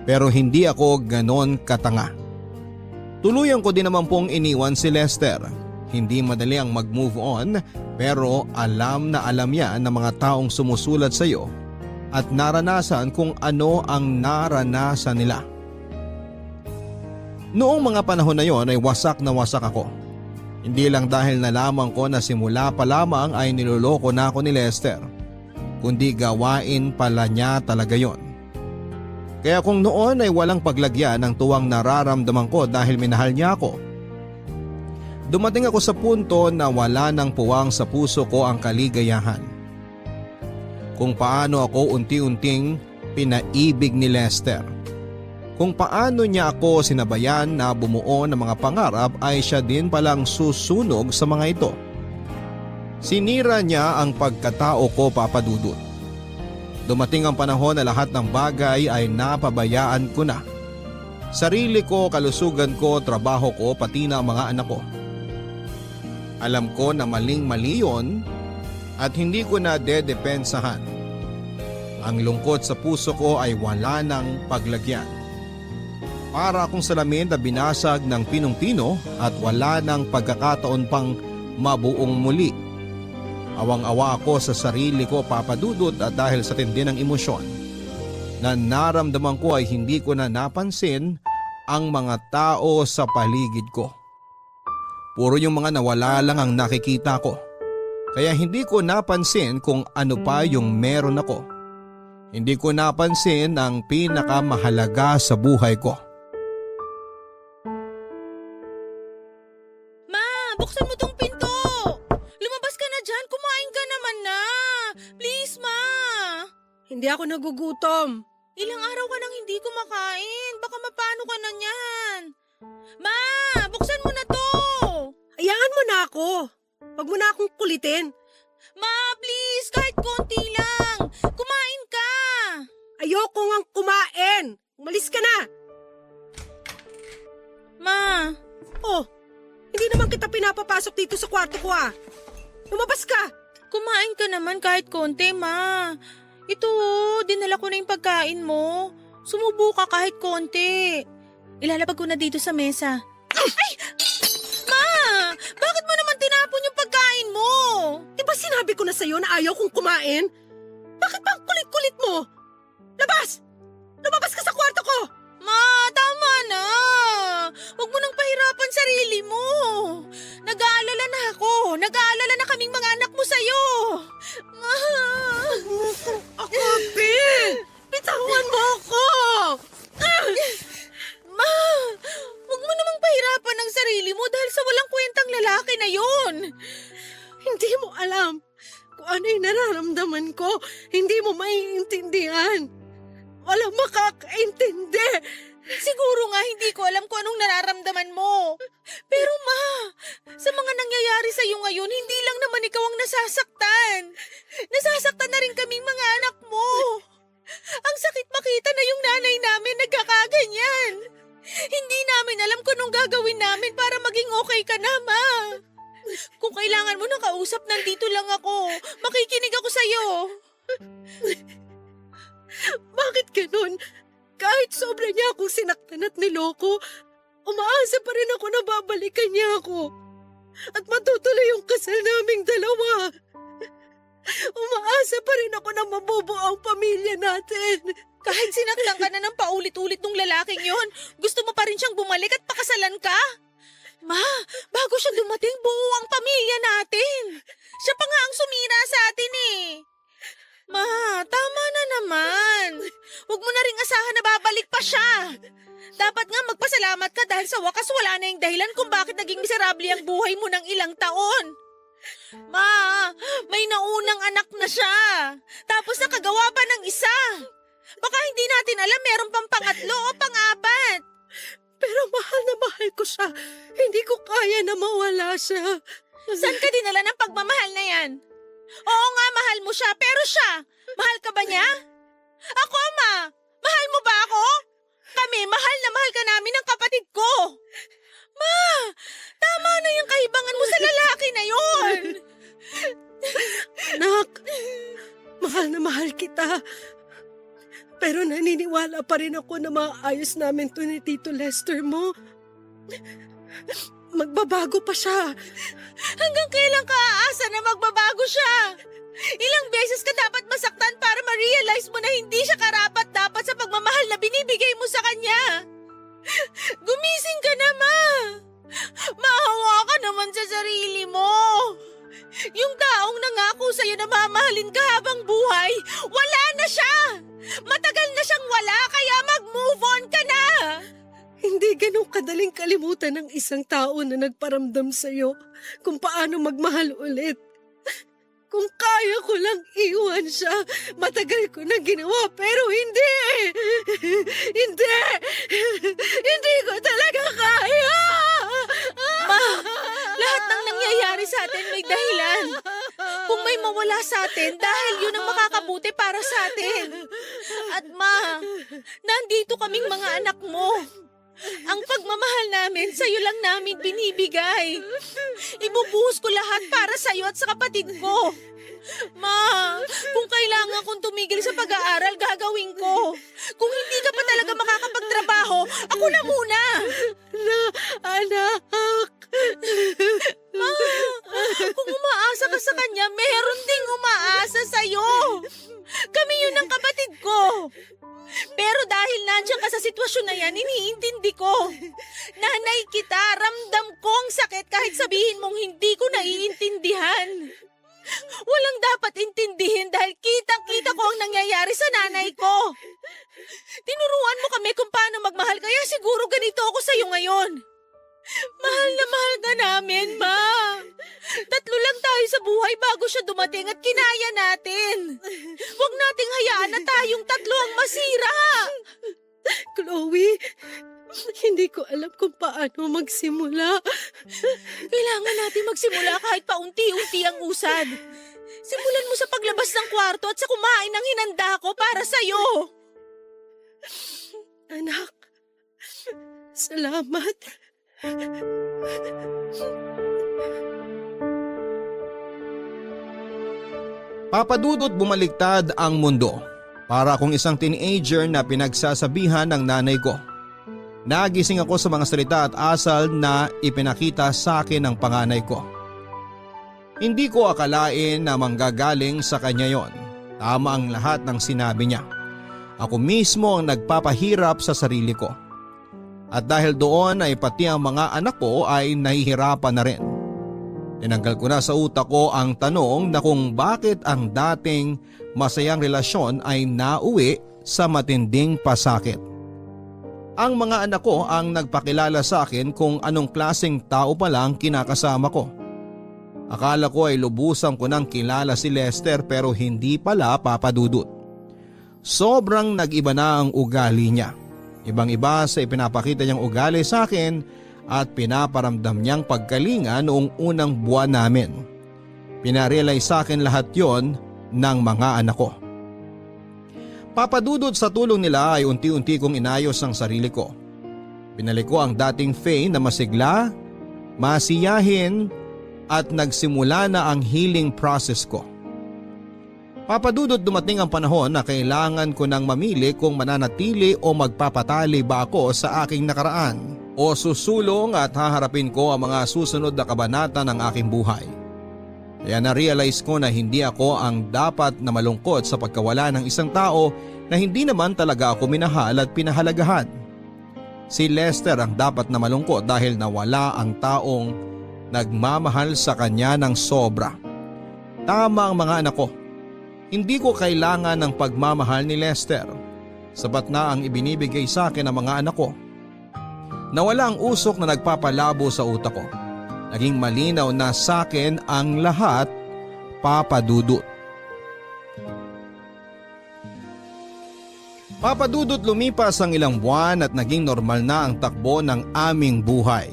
A: Pero hindi ako ganon katanga. Tuluyan ko din naman pong iniwan si Lester. Hindi madali ang mag-move on pero alam na alam niya ng mga taong sumusulat sa iyo at naranasan kung ano ang naranasan nila. Noong mga panahon na yon ay wasak na wasak ako. Hindi lang dahil nalaman ko na simula pa lamang ay niloloko na ako ni Lester, kundi gawain pala niya talaga yon. Kaya kung noon ay walang paglagyan ng tuwang nararamdaman ko dahil minahal niya ako, dumating ako sa punto na wala ng puwang sa puso ko ang kaligayahan. Kung paano ako unti-unting pinaibig ni Lester. Kung paano niya ako sinabayan na bumuo ng mga pangarap ay siya din palang susunog sa mga ito. Sinira niya ang pagkatao ko, Papa Dudut. Dumating ang panahon na lahat ng bagay ay napabayaan ko na. Sarili ko, kalusugan ko, trabaho ko, pati na ang mga anak ko. Alam ko na maling-mali yun at hindi ko na dedepensahan. Ang lungkot sa puso ko ay wala ng paglagyan. Para akong salamin na binasag ng pinong-pino at wala ng pagkakataon pang mabuong muli. Awang-awa ako sa sarili ko, Papa Dudut, at dahil sa tindi ng emosyon na naramdaman ko ay hindi ko na napansin ang mga tao sa paligid ko. Puro yung mga nawala lang ang nakikita ko. Kaya hindi ko napansin kung ano pa yung meron ako. Hindi ko napansin ang pinakamahalaga sa buhay ko.
B: Ma, buksan mo tong pinto! Lumabas ka na dyan, kumain ka naman na! Please, Ma!
C: Hindi ako nagugutom.
B: Ilang araw ka nang hindi kumakain, baka mapano ka na niyan. Ma, buksan mo na to!
C: Hayaan mo na ako. Huwag mo na akong kulitin.
B: Ma, please, kahit konti lang. Kumain ka!
C: Ayoko ngang kumain. Umalis ka na.
B: Ma,
C: Oh, hindi naman kita pinapapasok dito sa kwarto ko ah. Lumabas ka.
B: kumain ka naman kahit konti, Ma. Ito, dinala ko na yung pagkain mo. Sumubo ka kahit konti. Ilalapag ko na dito sa mesa. Ay! Ma! Bakit mo naman tinapon yung pagkain mo?
C: Di ba sinabi ko na sa'yo na ayaw kong kumain? Bakit ba ang kulit-kulit mo? Labas! Lumabas ka sa kwarto ko!
B: Ma, tama na. Huwag mo nang pahirapan sarili mo. Nag-aalala na ako. Nag-aalala na kaming mga anak mo sa'yo. Ma!
C: Ako, Ben! Bitawan mo ako!
B: Ma! Huwag mo namang pahirapan ang sarili mo dahil sa walang kwentang lalaki na yun.
C: Hindi mo alam kung ano yung nararamdaman ko. Hindi mo maiintindihan. Walang makakaintindi.
B: Siguro nga hindi ko alam kung anong nararamdaman mo. Pero Ma, sa mga nangyayari sa iyo ngayon, hindi lang naman ikaw ang nasasaktan. Nasasaktan na rin kaming mga anak mo. Ang sakit makita na yung nanay namin nagkakaganyan. Hindi namin alam kung anong gagawin namin para maging okay ka na, Ma. Kung kailangan mo ng kausap, nandito lang ako. Makikinig ako sa'yo.
C: Bakit ganun? Kahit sobra niya akong sinaktan at niloko, umaasa pa rin ako na babalikan niya ako. At matutuloy yung kasal naming dalawa. Umaasa pa rin ako na mabubuo ang pamilya natin.
B: Kahit sinaktan ka na ng paulit-ulit ng lalaking yon, gusto mo pa rin siyang bumalik at pakasalan ka? Ma, bago siya dumating, buo ang pamilya natin. Siya pa nga ang sumira sa atin eh. Ma, tama na naman. Huwag mo na ring asahan na babalik pa siya. Dapat nga magpasalamat ka dahil sa wakas wala na yung dahilan kung bakit naging miserable ang buhay mo ng ilang taon. Ma, may naunang anak na siya. Tapos nakagawa pa ng isa. Baka hindi natin alam meron pang pangatlo o pang-apat.
C: Pero mahal na mahal ko siya. Hindi ko kaya na mawala siya.
B: Saan ka dinala ng pagmamahal na yan? Oo nga, mahal mo siya, pero siya, mahal ka ba niya? Ako, Ma, mahal mo ba ako? Kami, mahal na mahal ka namin ng kapatid ko. Ma, tama na yung kahibangan mo sa lalaki na yon.
C: Nak, mahal na mahal kita. Pero naniniwala pa rin ako na maayos namin to ni Tito Lester mo. Magbabago pa siya.
B: Hanggang kailan ka aasa na magbabago siya? Ilang beses ka dapat masaktan para ma-realize mo na hindi siya karapat-dapat sa pagmamahal na binibigay mo sa kanya. Gumising ka na, Ma. Maawa ka naman sa sarili mo. Yung taong nangako sa'yo na mamahalin ka habang buhay, wala na siya. Matagal na siyang wala, kaya mag-move on ka na.
C: Hindi ganun kadaling kalimutan ng isang tao na nagparamdam sa'yo kung paano magmahal ulit. Kung kaya ko lang iwan siya, matagal ko na ginawa pero hindi! Hindi! Hindi ko talaga kaya!
F: Ma, lahat ng nangyayari sa atin may dahilan. Kung may mawala sa atin, dahil yun ang makakabuti para sa atin. At ma, nandito kaming mga anak mo. Ang pagmamahal namin, sa'yo lang namin binibigay. Ibubuhos ko lahat para sa'yo at sa kapatid ko. Ma, kung kailangan kong tumigil sa pag-aaral, gagawin ko. Kung hindi ka pa talaga makakapagtrabaho, ako na muna.
C: Anak!
F: Ma, kung umaasa ka sa kanya, meron ding umaasa sa'yo. Kami yun ang kapatid ko. Pero dahil nandiyan ka sa sitwasyon na yan, iniintindi ko. Nanay kita, ramdam ko ang sakit kahit sabihin mong hindi ko naiintindihan. Walang dapat intindihin dahil kitang-kita ko ang nangyayari sa nanay ko. Tinuruan mo kami kung paano magmahal, kaya siguro ganito ako sa'yo ngayon. Mahal na mahal ka namin, Ma. 3 lang tayo sa buhay bago siya dumating at kinaya natin. Huwag nating hayaan na tayong 3 ang masira.
C: Chloe, hindi ko alam kung paano magsimula.
F: Kailangan natin magsimula kahit paunti-unti ang usad. Simulan mo sa paglabas ng kwarto at sa kumain ng hinanda ko para sa'yo.
C: Anak, salamat.
A: Papadudot bumaliktad ang mundo para akong isang teenager na pinagsasabihan ng nanay ko. Nagising ako sa mga salita at asal na ipinakita sa akin ng panganay ko. Hindi ko akalain na manggagaling sa kanya yon. Tama ang lahat ng sinabi niya. Ako mismo ang nagpapahirap sa sarili ko. At dahil doon ay pati ang mga anak ko ay nahihirapan na rin. Tinanggal ko na sa utak ko ang tanong na kung bakit ang dating masayang relasyon ay nauwi sa matinding pasakit. Ang mga anak ko ang nagpakilala sa akin kung anong klaseng tao pa lang kinakasama ko. Akala ko ay lubusan ko nang kilala si Lester pero hindi pala, Papadudot. Sobrang nag-iba na ang ugali niya. Ibang-iba sa ipinapakita niyang ugali sa akin at pinaparamdam niyang pagkalinga noong unang buwan namin. Pinarealize sa akin lahat yon ng mga anak ko. Papadudod sa tulong nila ay unti-unti kong inayos ang sarili ko. Binalik ko ang dating Faye na masigla, masiyahin at nagsimula na ang healing process ko. Papadudod dumating ang panahon na kailangan ko nang mamili kung mananatili o magpapatali ba ako sa aking nakaraan o susulong at haharapin ko ang mga susunod na kabanata ng aking buhay. Kaya na-realize ko na hindi ako ang dapat na malungkot sa pagkawala ng isang tao na hindi naman talaga ako minahal at pinahalagahan. Si Lester ang dapat na malungkot dahil nawala ang taong nagmamahal sa kanya ng sobra. Tama ang mga anak ko. Hindi ko kailangan ng pagmamahal ni Lester. Sapat na ang ibinibigay sa akin ng mga anak ko. Nawala ang usok na nagpapalabo sa utak ko. Naging malinaw na sa akin ang lahat, Papadudot. Papadudot, lumipas ang ilang buwan at naging normal na ang takbo ng aming buhay.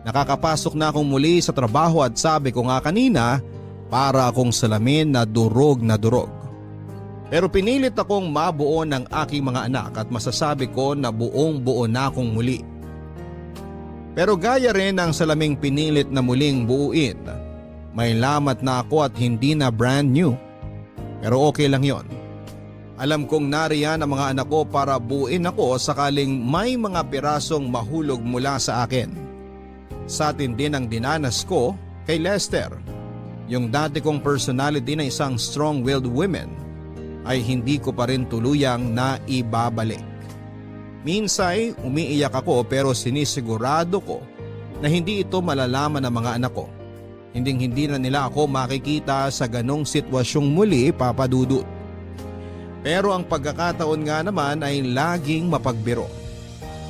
A: Nakakapasok na akong muli sa trabaho at sabi ko nga kanina, para akong salamin na durog na durog. Pero pinilit akong mabuo ng aking mga anak at masasabi ko na buong buo na akong muli. Pero gaya rin ng salaming pinilit na muling buuin, may lamat na ako at hindi na brand new. Pero okay lang yon. Alam kong nariyan ang mga anak ko para buuin ako sakaling may mga pirasong mahulog mula sa akin. Sa atin din ang dinanas ko kay Lester. Yung dati kong personality na isang strong-willed woman ay hindi ko pa rin tuluyang naibabalik. Minsay umiiyak ako pero sinisigurado ko na hindi ito malalaman ng mga anak ko. Hinding-hindi na nila ako makikita sa ganong sitwasyong muli, Papadudot. Pero ang pagkakataon nga naman ay laging mapagbiro.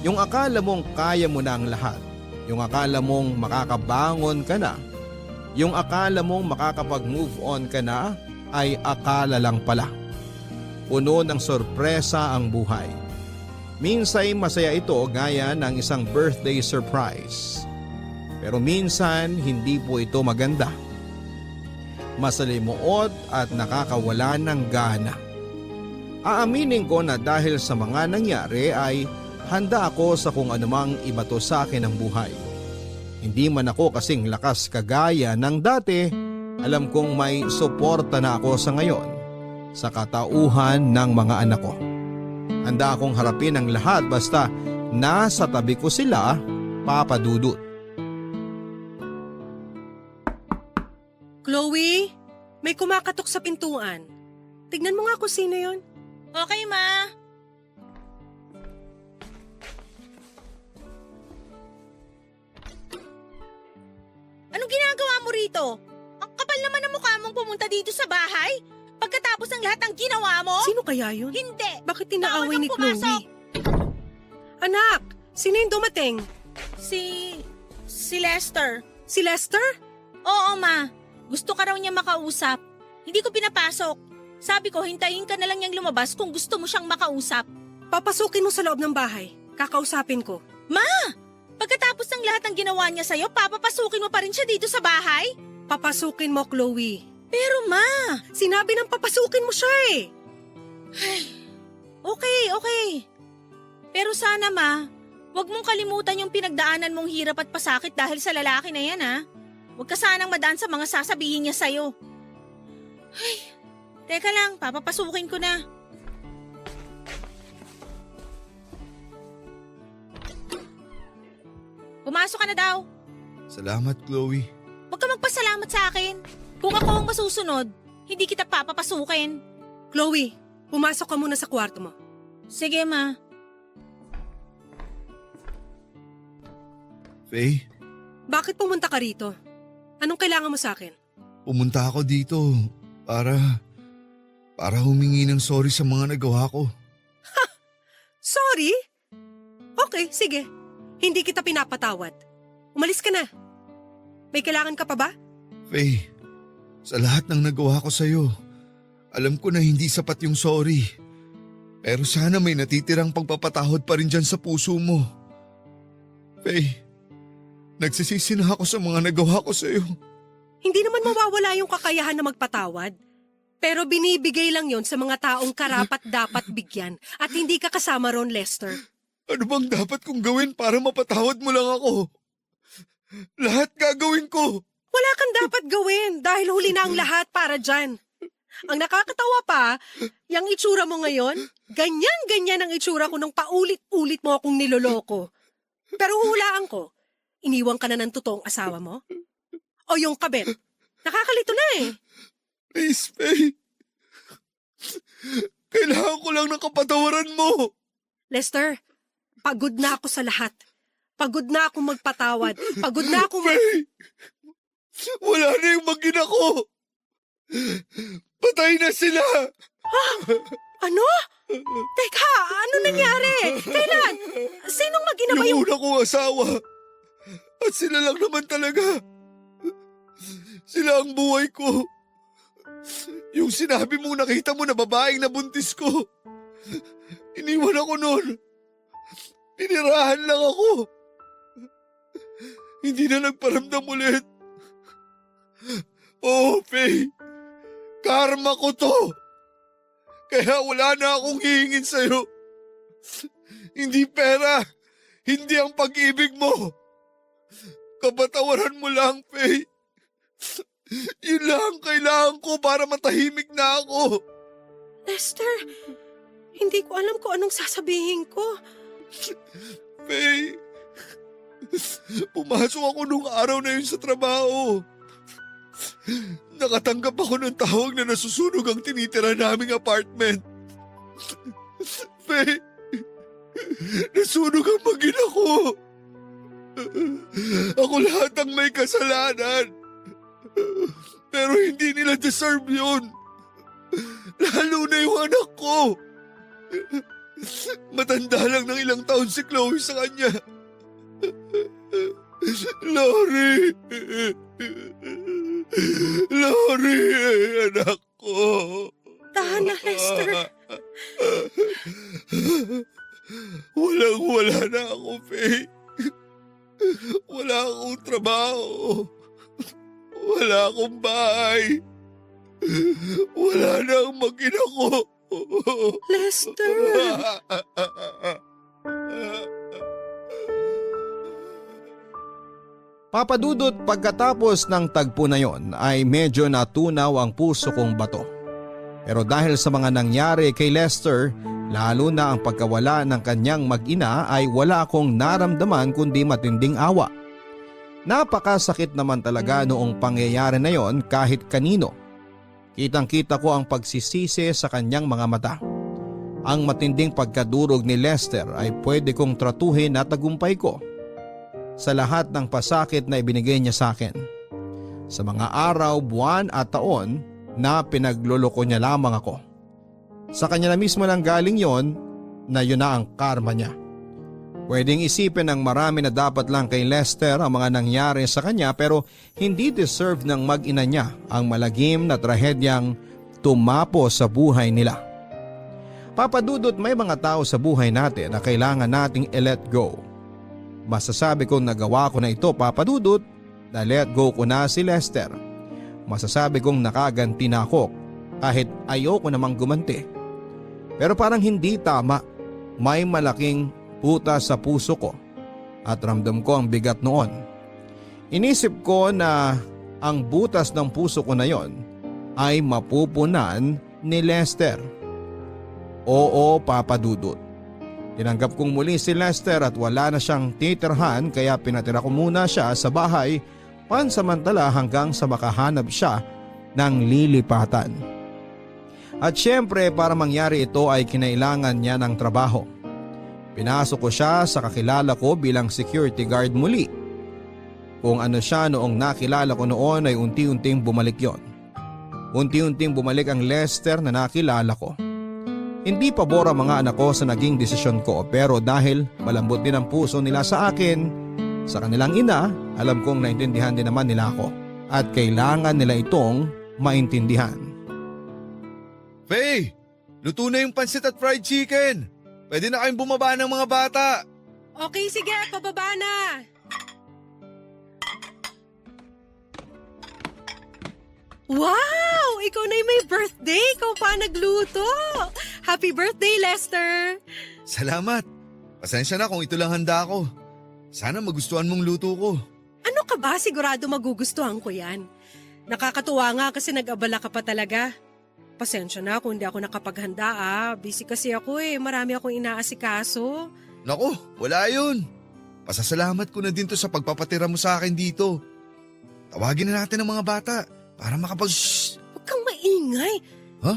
A: Yung akala mong kaya mo na ang lahat, yung akala mong makakabangon ka na, Yung akala mong makakapag-move on ka na ay akala lang pala. Puno ng sorpresa ang buhay. Minsay masaya ito gaya ng isang birthday surprise. Pero minsan hindi po ito maganda. Masalimuot at nakakawala ng gana. Aaminin ko na dahil sa mga nangyari ay handa ako sa kung anumang ibato sa akin ng buhay. Hindi man ako kasing lakas kagaya ng dati, alam kong may suporta na ako sa ngayon sa katauhan ng mga anak ko. Handa akong harapin ang lahat basta nasa tabi ko sila, Papa Dudut.
C: Chloe, may kumakatok sa pintuan. Tignan mo nga kung sino yon.
F: Okay, Ma. Anong ginagawa mo rito? Ang kapal naman ng mukha mong pumunta dito sa bahay? Pagkatapos ng lahat ng ginawa mo?
C: Sino kaya yun?
F: Hindi!
C: Bakit tinaaway
F: Bawal
C: ni
F: kang pumasok.
C: Chloe? Anak, sino yung dumating?
F: Si Lester.
C: Si Lester?
F: Oo, Ma. Gusto ka raw niya makausap. Hindi ko pinapasok. Sabi ko, hintayin ka na lang niyang lumabas kung gusto mo siyang makausap.
C: Papasukin mo sa loob ng bahay. Kakausapin ko.
F: Pagkatapos ng lahat ng ginawa niya sa'yo, papapasukin mo pa rin siya dito sa bahay?
C: Papasukin mo, Chloe.
F: Pero Ma,
C: Sinabi ng papasukin mo siya eh.
F: okay. Pero sana Ma, huwag mong kalimutan yung pinagdaanan mong hirap at pasakit dahil sa lalaki na yan ha. Huwag ka sanang madaan sa mga sasabihin niya sa'yo. Teka lang, papapasukin ko na. Pumasok ka na daw.
D: Salamat, Chloe.
F: Huwag ka magpasalamat sa akin. Kung ako ang masusunod, hindi kita papapasukin.
C: Chloe, pumasok ka muna sa kwarto mo.
F: Sige, Ma.
D: Faye,
C: Bakit pumunta ka rito? Anong kailangan mo sa akin?
D: pumunta ako dito para humingi ng sorry sa mga nagawa ko.
C: Sorry? Okay, sige. Hindi kita pinapatawad. Umalis ka na. May kailangan ka pa ba?
D: Faye, sa lahat ng nagawa ko sa'yo, alam ko na hindi sapat yung sorry. Pero sana may natitirang pagpapatawad pa rin dyan sa puso mo. Faye, nagsisisi na ako sa mga nagawa ko sa'yo.
C: Hindi naman mawawala yung kakayahan na magpatawad. Pero binibigay lang yon sa mga taong karapat dapat bigyan at hindi ka kasama ron, Lester.
D: Ano bang dapat kong gawin para mapatawad mo lang ako? Lahat gagawin ko.
C: Wala kang dapat gawin dahil huli na ang lahat para dyan. Ang nakakatawa pa, yung itsura mo ngayon, ganyan-ganyan ang itsura ko nung paulit-ulit mo akong niloloko. Pero hulaan ko, iniwan ka na ng totoong asawa mo? O yung kabit? Nakakalito na eh.
D: Please, Faye. Kailangan ko lang ng kapatawaran mo.
C: Lester, pagod na ako sa lahat. Pagod na akong magpatawad. Pagod na akong...
D: Faye, wala na yung magina ko. Patay na sila.
C: Ano? Teka, ano nangyari? Kailan? Sinong mag-ina ba
D: Yung
C: yung...
D: una kong asawa. At sila lang naman talaga. Sila ang buhay ko. Yung sinabi mong nakita mo na babaeng nabuntis ko. Iniwan ako noon. Pinirahan lang ako. Hindi na nagparamdam ulit. Oh, Faye. Karma ko to. Kaya wala na akong hihingin sa'yo. Hindi pera. Hindi ang pag-ibig mo. Kapatawaran mo lang, Faye. Yun lang ang kailangan ko para matahimik na ako.
C: Lester, hindi ko alam kung anong sasabihin ko.
D: Faye, pumasok ako nung araw na yun sa trabaho. Nakatanggap ako ng tawag na nasusunog ang tinitira naming apartment. Faye, nasunog ang magina ko. Ako lahat ang may kasalanan. Pero hindi nila deserve yun. Lalo na yung anak ko. Matanda lang ng ilang taon si Chloe sa kanya. Lori. Lori, anak ko.
C: Tahan na, Lester.
D: Walang-wala na ako, Faye. Wala akong trabaho. Wala akong bahay. Wala na ang mag-ina ko.
C: Lester.
A: Papadudot, pagkatapos ng tagpo na yon ay medyo natunaw ang puso kong bato. Pero dahil sa mga nangyari kay Lester, lalo na ang pagkawala ng kanyang mag-ina, ay wala akong naramdaman kundi matinding awa. Napakasakit naman talaga noong pangyayari na yon kahit kanino. Kitang-kita ko ang pagsisisi sa kanyang mga mata. Ang matinding pagkadurog ni Lester ay pwede kong tratuhin na tagumpay ko sa lahat ng pasakit na ibinigay niya sa akin. Sa mga araw, buwan at taon na pinagloloko niya lamang ako. Sa kanya na mismo lang galing yon na yun na ang karma niya. Pwedeng isipin ng marami na dapat lang kay Lester ang mga nangyari sa kanya, pero hindi deserve ng mag-ina niya ang malagim na trahedyang tumapo sa buhay nila. Papadudot, may mga tao sa buhay natin na kailangan nating i-let go. Masasabi kong nagawa ko na ito, Papadudot, na let go ko na si Lester. Masasabi kong nakaganti na ako kahit ayoko namang gumanti. Pero parang hindi tama. May malaking butas sa puso ko at ramdam ko ang bigat noon. Inisip ko na ang butas ng puso ko na yon ay mapupunan ni Lester. Oo, Papadudot. Tinanggap kong muli si Lester at wala na siyang titirhan, kaya pinatira ko muna siya sa bahay pansamantala hanggang sa makahanap siya ng lilipatan. At syempre, para mangyari ito ay kinailangan niya ng trabaho. Pinasok ko siya sa kakilala ko bilang security guard muli. Kung ano siya noong nakilala ko noon ay unti-unting bumalik yon. Unti-unting bumalik ang Lester na nakilala ko. Hindi pabor ang mga anak ko sa naging desisyon ko, pero dahil malambot din ang puso nila sa akin, sa kanilang ina, alam kong naintindihan din naman nila ako at kailangan nila itong maintindihan.
D: Faye, luto na yung pansit at fried chicken. Pwede na kayong bumaba ng mga bata.
C: Okay, sige, pababa na. Wow! Ikaw na yung may birthday. Ikaw pa nagluto. Happy birthday, Lester.
D: Salamat. Pasensya na kung ito lang handa ko. Sana magustuhan mong luto ko.
C: Ano ka ba? Sigurado magugustuhan ko yan. Nakakatuwa nga kasi nag-abala ka pa talaga. Pasensya na kung hindi ako nakapaghanda Busy kasi ako Marami akong inaasikaso.
D: Naku, wala yun. Pasasalamat ko na din to sa pagpapatira mo sa akin dito. Tawagin na natin ang mga bata para makapag...
C: Shh! Huwag kang maingay.
D: Ha?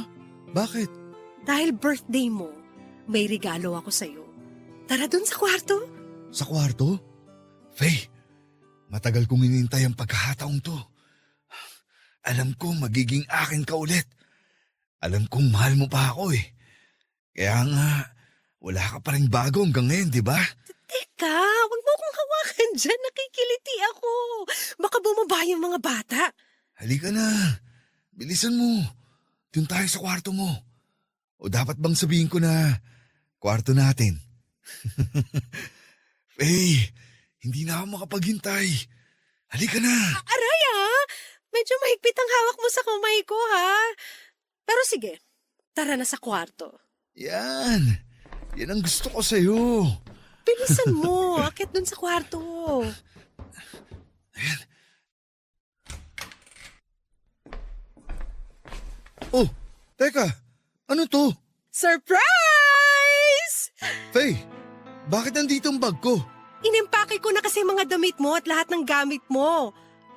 D: Bakit?
C: Dahil birthday mo, may regalo ako sa'yo. Tara dun sa kwarto.
D: Sa kwarto? Faye, matagal kong hinintay ang pagkakataong to. Alam ko magiging akin ka ulit. Alam kong mahal mo pa ako Kaya nga, wala ka pa rin bago hanggang ngayon, di ba?
C: Teka, huwag mo akong hawakan dyan. Nakikiliti ako. Baka bumaba yung mga bata.
D: Halika na. Bilisan mo. Doon tayo sa kwarto mo. O dapat bang sabihin ko na kwarto natin? Faye, hindi na ako makapaghintay. Halika na.
C: Aray medyo mahigpit ang hawak mo sa kamay ko Pero sige, tara na sa kwarto.
D: Yan. Yan ang gusto ko sa'yo.
C: Bilisan mo, akit dun sa kwarto.
D: Ayan. Oh, teka. Ano to?
C: Surprise!
D: Faye, bakit nandito ang bag ko?
C: Inimpake ko na kasi mga damit mo at lahat ng gamit mo.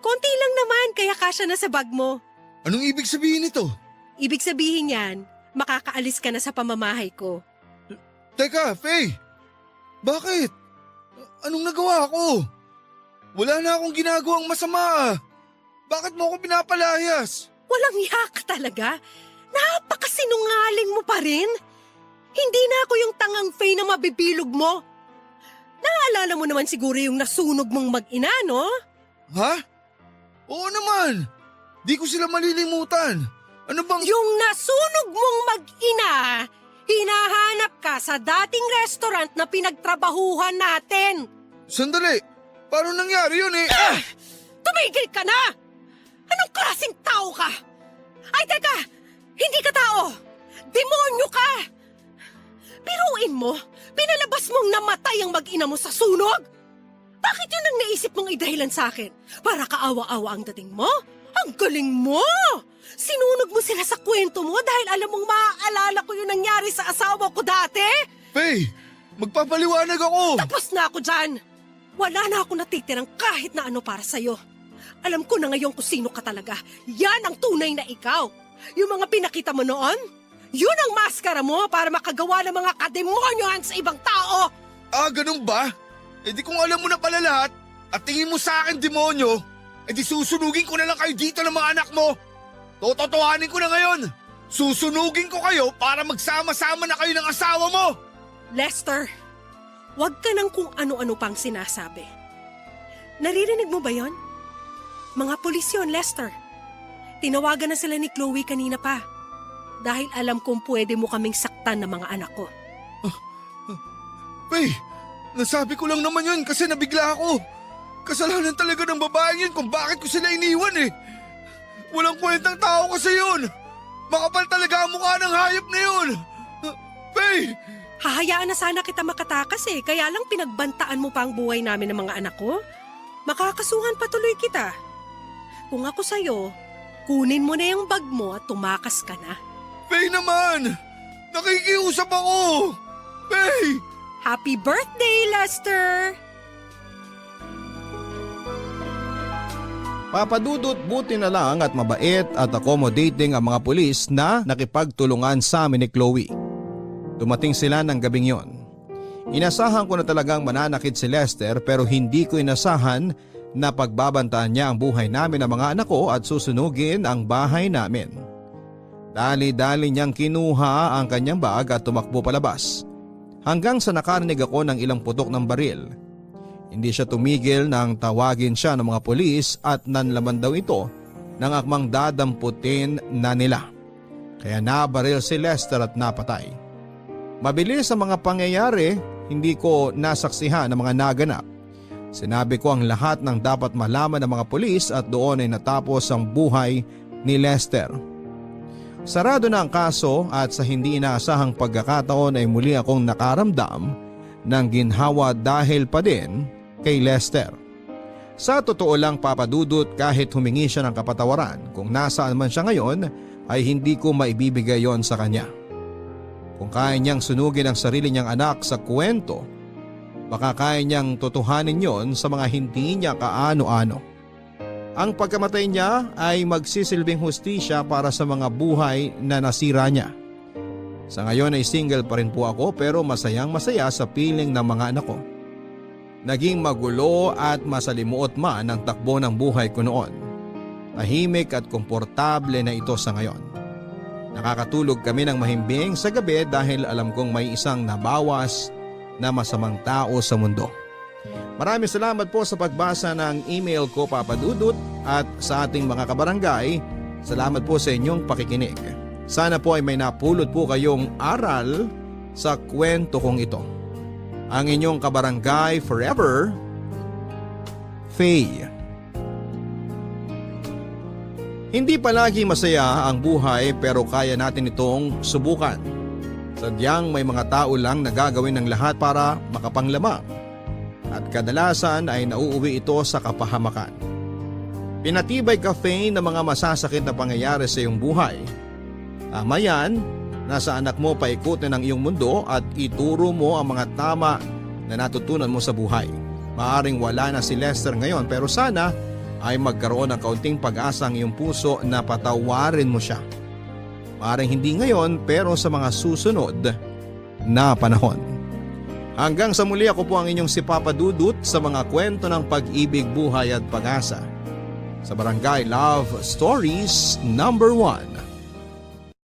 C: Konti lang naman, kaya kasya na sa bag mo.
D: Anong ibig sabihin nito?
C: Ibig sabihin yan, makakaalis ka na sa pamamahay ko.
D: Teka, Faye. Bakit? Anong nagawa ko? Wala na akong ginagawang masama Bakit mo ako pinapalayas?
C: Walang yak talaga. Napakasinungaling mo pa rin. Hindi na ako yung tangang Faye na mabibilog mo. Naalala mo naman siguro yung nasunog mong mag-ina, no?
D: Ha? Oo naman. Di ko sila malilimutan. Ano bang...
C: Yung nasunog mong mag-ina, hinahanap ka sa dating restaurant na pinagtrabahuhan natin.
D: Sandali, paano nangyari yun eh?
C: Tumigil ka na! Anong klaseng tao ka? Ay, teka! Hindi ka tao! Demonyo ka! Biruin mo, pinalabas mong namatay ang mag-ina mo sa sunog? Bakit yun ang naisip mong idahilan sa akin? Para kaawa-awa ang dating mo? Ang galing mo! Sinunog mo sila sa kwento mo dahil alam mong maaalala ko yung nangyari sa asawa ko dati?
D: Faye, magpapaliwanag ako.
C: Tapos na ako dyan! Wala na ako natitirang kahit na ano para sa'yo. Alam ko na ngayon kung sino ka talaga. Yan ang tunay na ikaw. Yung mga pinakita mo noon, yun ang maskara mo para makagawa ng mga kademonyohan sa ibang tao.
D: Ah, ganun ba? Eh di kung alam mo na pala lahat at tingin mo sa akin demonyo, eh di susunugin ko na lang kayo dito ng mga anak mo. Tototohanin ko na ngayon. Susunugin ko kayo para magsama-sama na kayo ng asawa mo.
C: Lester, wag ka nang kung ano-ano pang sinasabi. Naririnig mo ba yon? Mga pulis yun, Lester. Tinawagan na sila ni Chloe kanina pa. Dahil alam kong pwede mo kaming saktan ng mga anak ko.
D: Faye, nasabi ko lang naman yun kasi nabigla ako. Kasalanan talaga ng babaeng yun kung bakit ko sila iniwan eh. Walang kwentang tao kasi yun. Makapal talaga ang mukha ng hayop na yun. Faye!
C: Hahayaan na sana kita makatakas eh, kaya lang pinagbantaan mo pa ang buhay namin ng mga anak ko. Makakasuhan patuloy kita. Kung ako sa'yo, kunin mo na yung bag mo at tumakas ka na.
D: Faye naman! Nakikiusap ako! Faye!
C: Happy birthday, Lester!
A: Papadudot buti na lang at mabait at accommodating ang mga pulis na nakipagtulungan sa amin ni Chloe. Dumating sila ng gabing yon. Inasahan ko na talagang mananakit si Lester pero hindi ko inasahan na pagbabantaan niya ang buhay namin ng mga anak ko at susunugin ang bahay namin. Dali-dali niyang kinuha ang kanyang bag at tumakbo palabas. Hanggang sa nakarinig ako ng ilang putok ng baril. Hindi siya tumigil nang tawagin siya ng mga pulis at nanlaman daw ito ng akmang dadamputin na nila. Kaya nabaril si Lester at napatay. Mabilis ang mga pangyayari, hindi ko nasaksihan ang mga naganap. Sinabi ko ang lahat ng dapat malaman ng mga pulis at doon ay natapos ang buhay ni Lester. Sarado na ang kaso at sa hindi inaasahang pagkakataon ay muli akong nakaramdam ng ginhawa dahil pa din kay Lester. Sa totoo lang papadudot kahit humingi siya ng kapatawaran kung nasaan man siya ngayon ay hindi ko maibibigay yon sa kanya. Kung kaya niyang sunugin ang sarili niyang anak sa kwento, baka kaya niyang totohanin yon sa mga hindi niya kaano-ano. Ang pagkamatay niya ay magsisilbing hustisya para sa mga buhay na nasira niya. Sa ngayon ay single pa rin po ako pero masayang masaya sa piling ng mga anak ko. Naging magulo at masalimuot man ang takbo ng buhay ko noon. Tahimik at komportable na ito sa ngayon. Nakakatulog kami ng mahimbing sa gabi dahil alam kong may isang nabawas na masamang tao sa mundo. Maraming salamat po sa pagbasa ng email ko, Papa Dudut, at sa ating mga kabarangay. Salamat po sa inyong pakikinig. Sana po ay may napulot po kayong aral sa kwento kong ito. Ang inyong kabarangay forever, Faye. Hindi palagi masaya ang buhay pero kaya natin itong subukan. Sadyang may mga tao lang na gagawin ng lahat para makapanglamang. At kadalasan ay nauuwi ito sa kapahamakan. Pinatibay ka, Faye, ng mga masasakit na pangyayari sa iyong buhay. Tama yan, nasa anak mo paikutin ang iyong mundo at ituro mo ang mga tama na natutunan mo sa buhay. Maaring wala na si Lester ngayon pero sana ay magkaroon ng kaunting pag-asa ang iyong puso na patawarin mo siya. Maaring hindi ngayon pero sa mga susunod na panahon. Hanggang sa muli, ako po ang inyong si Papa Dudut sa mga kwento ng pag-ibig, buhay at pag-asa. Sa Barangay Love Stories #1.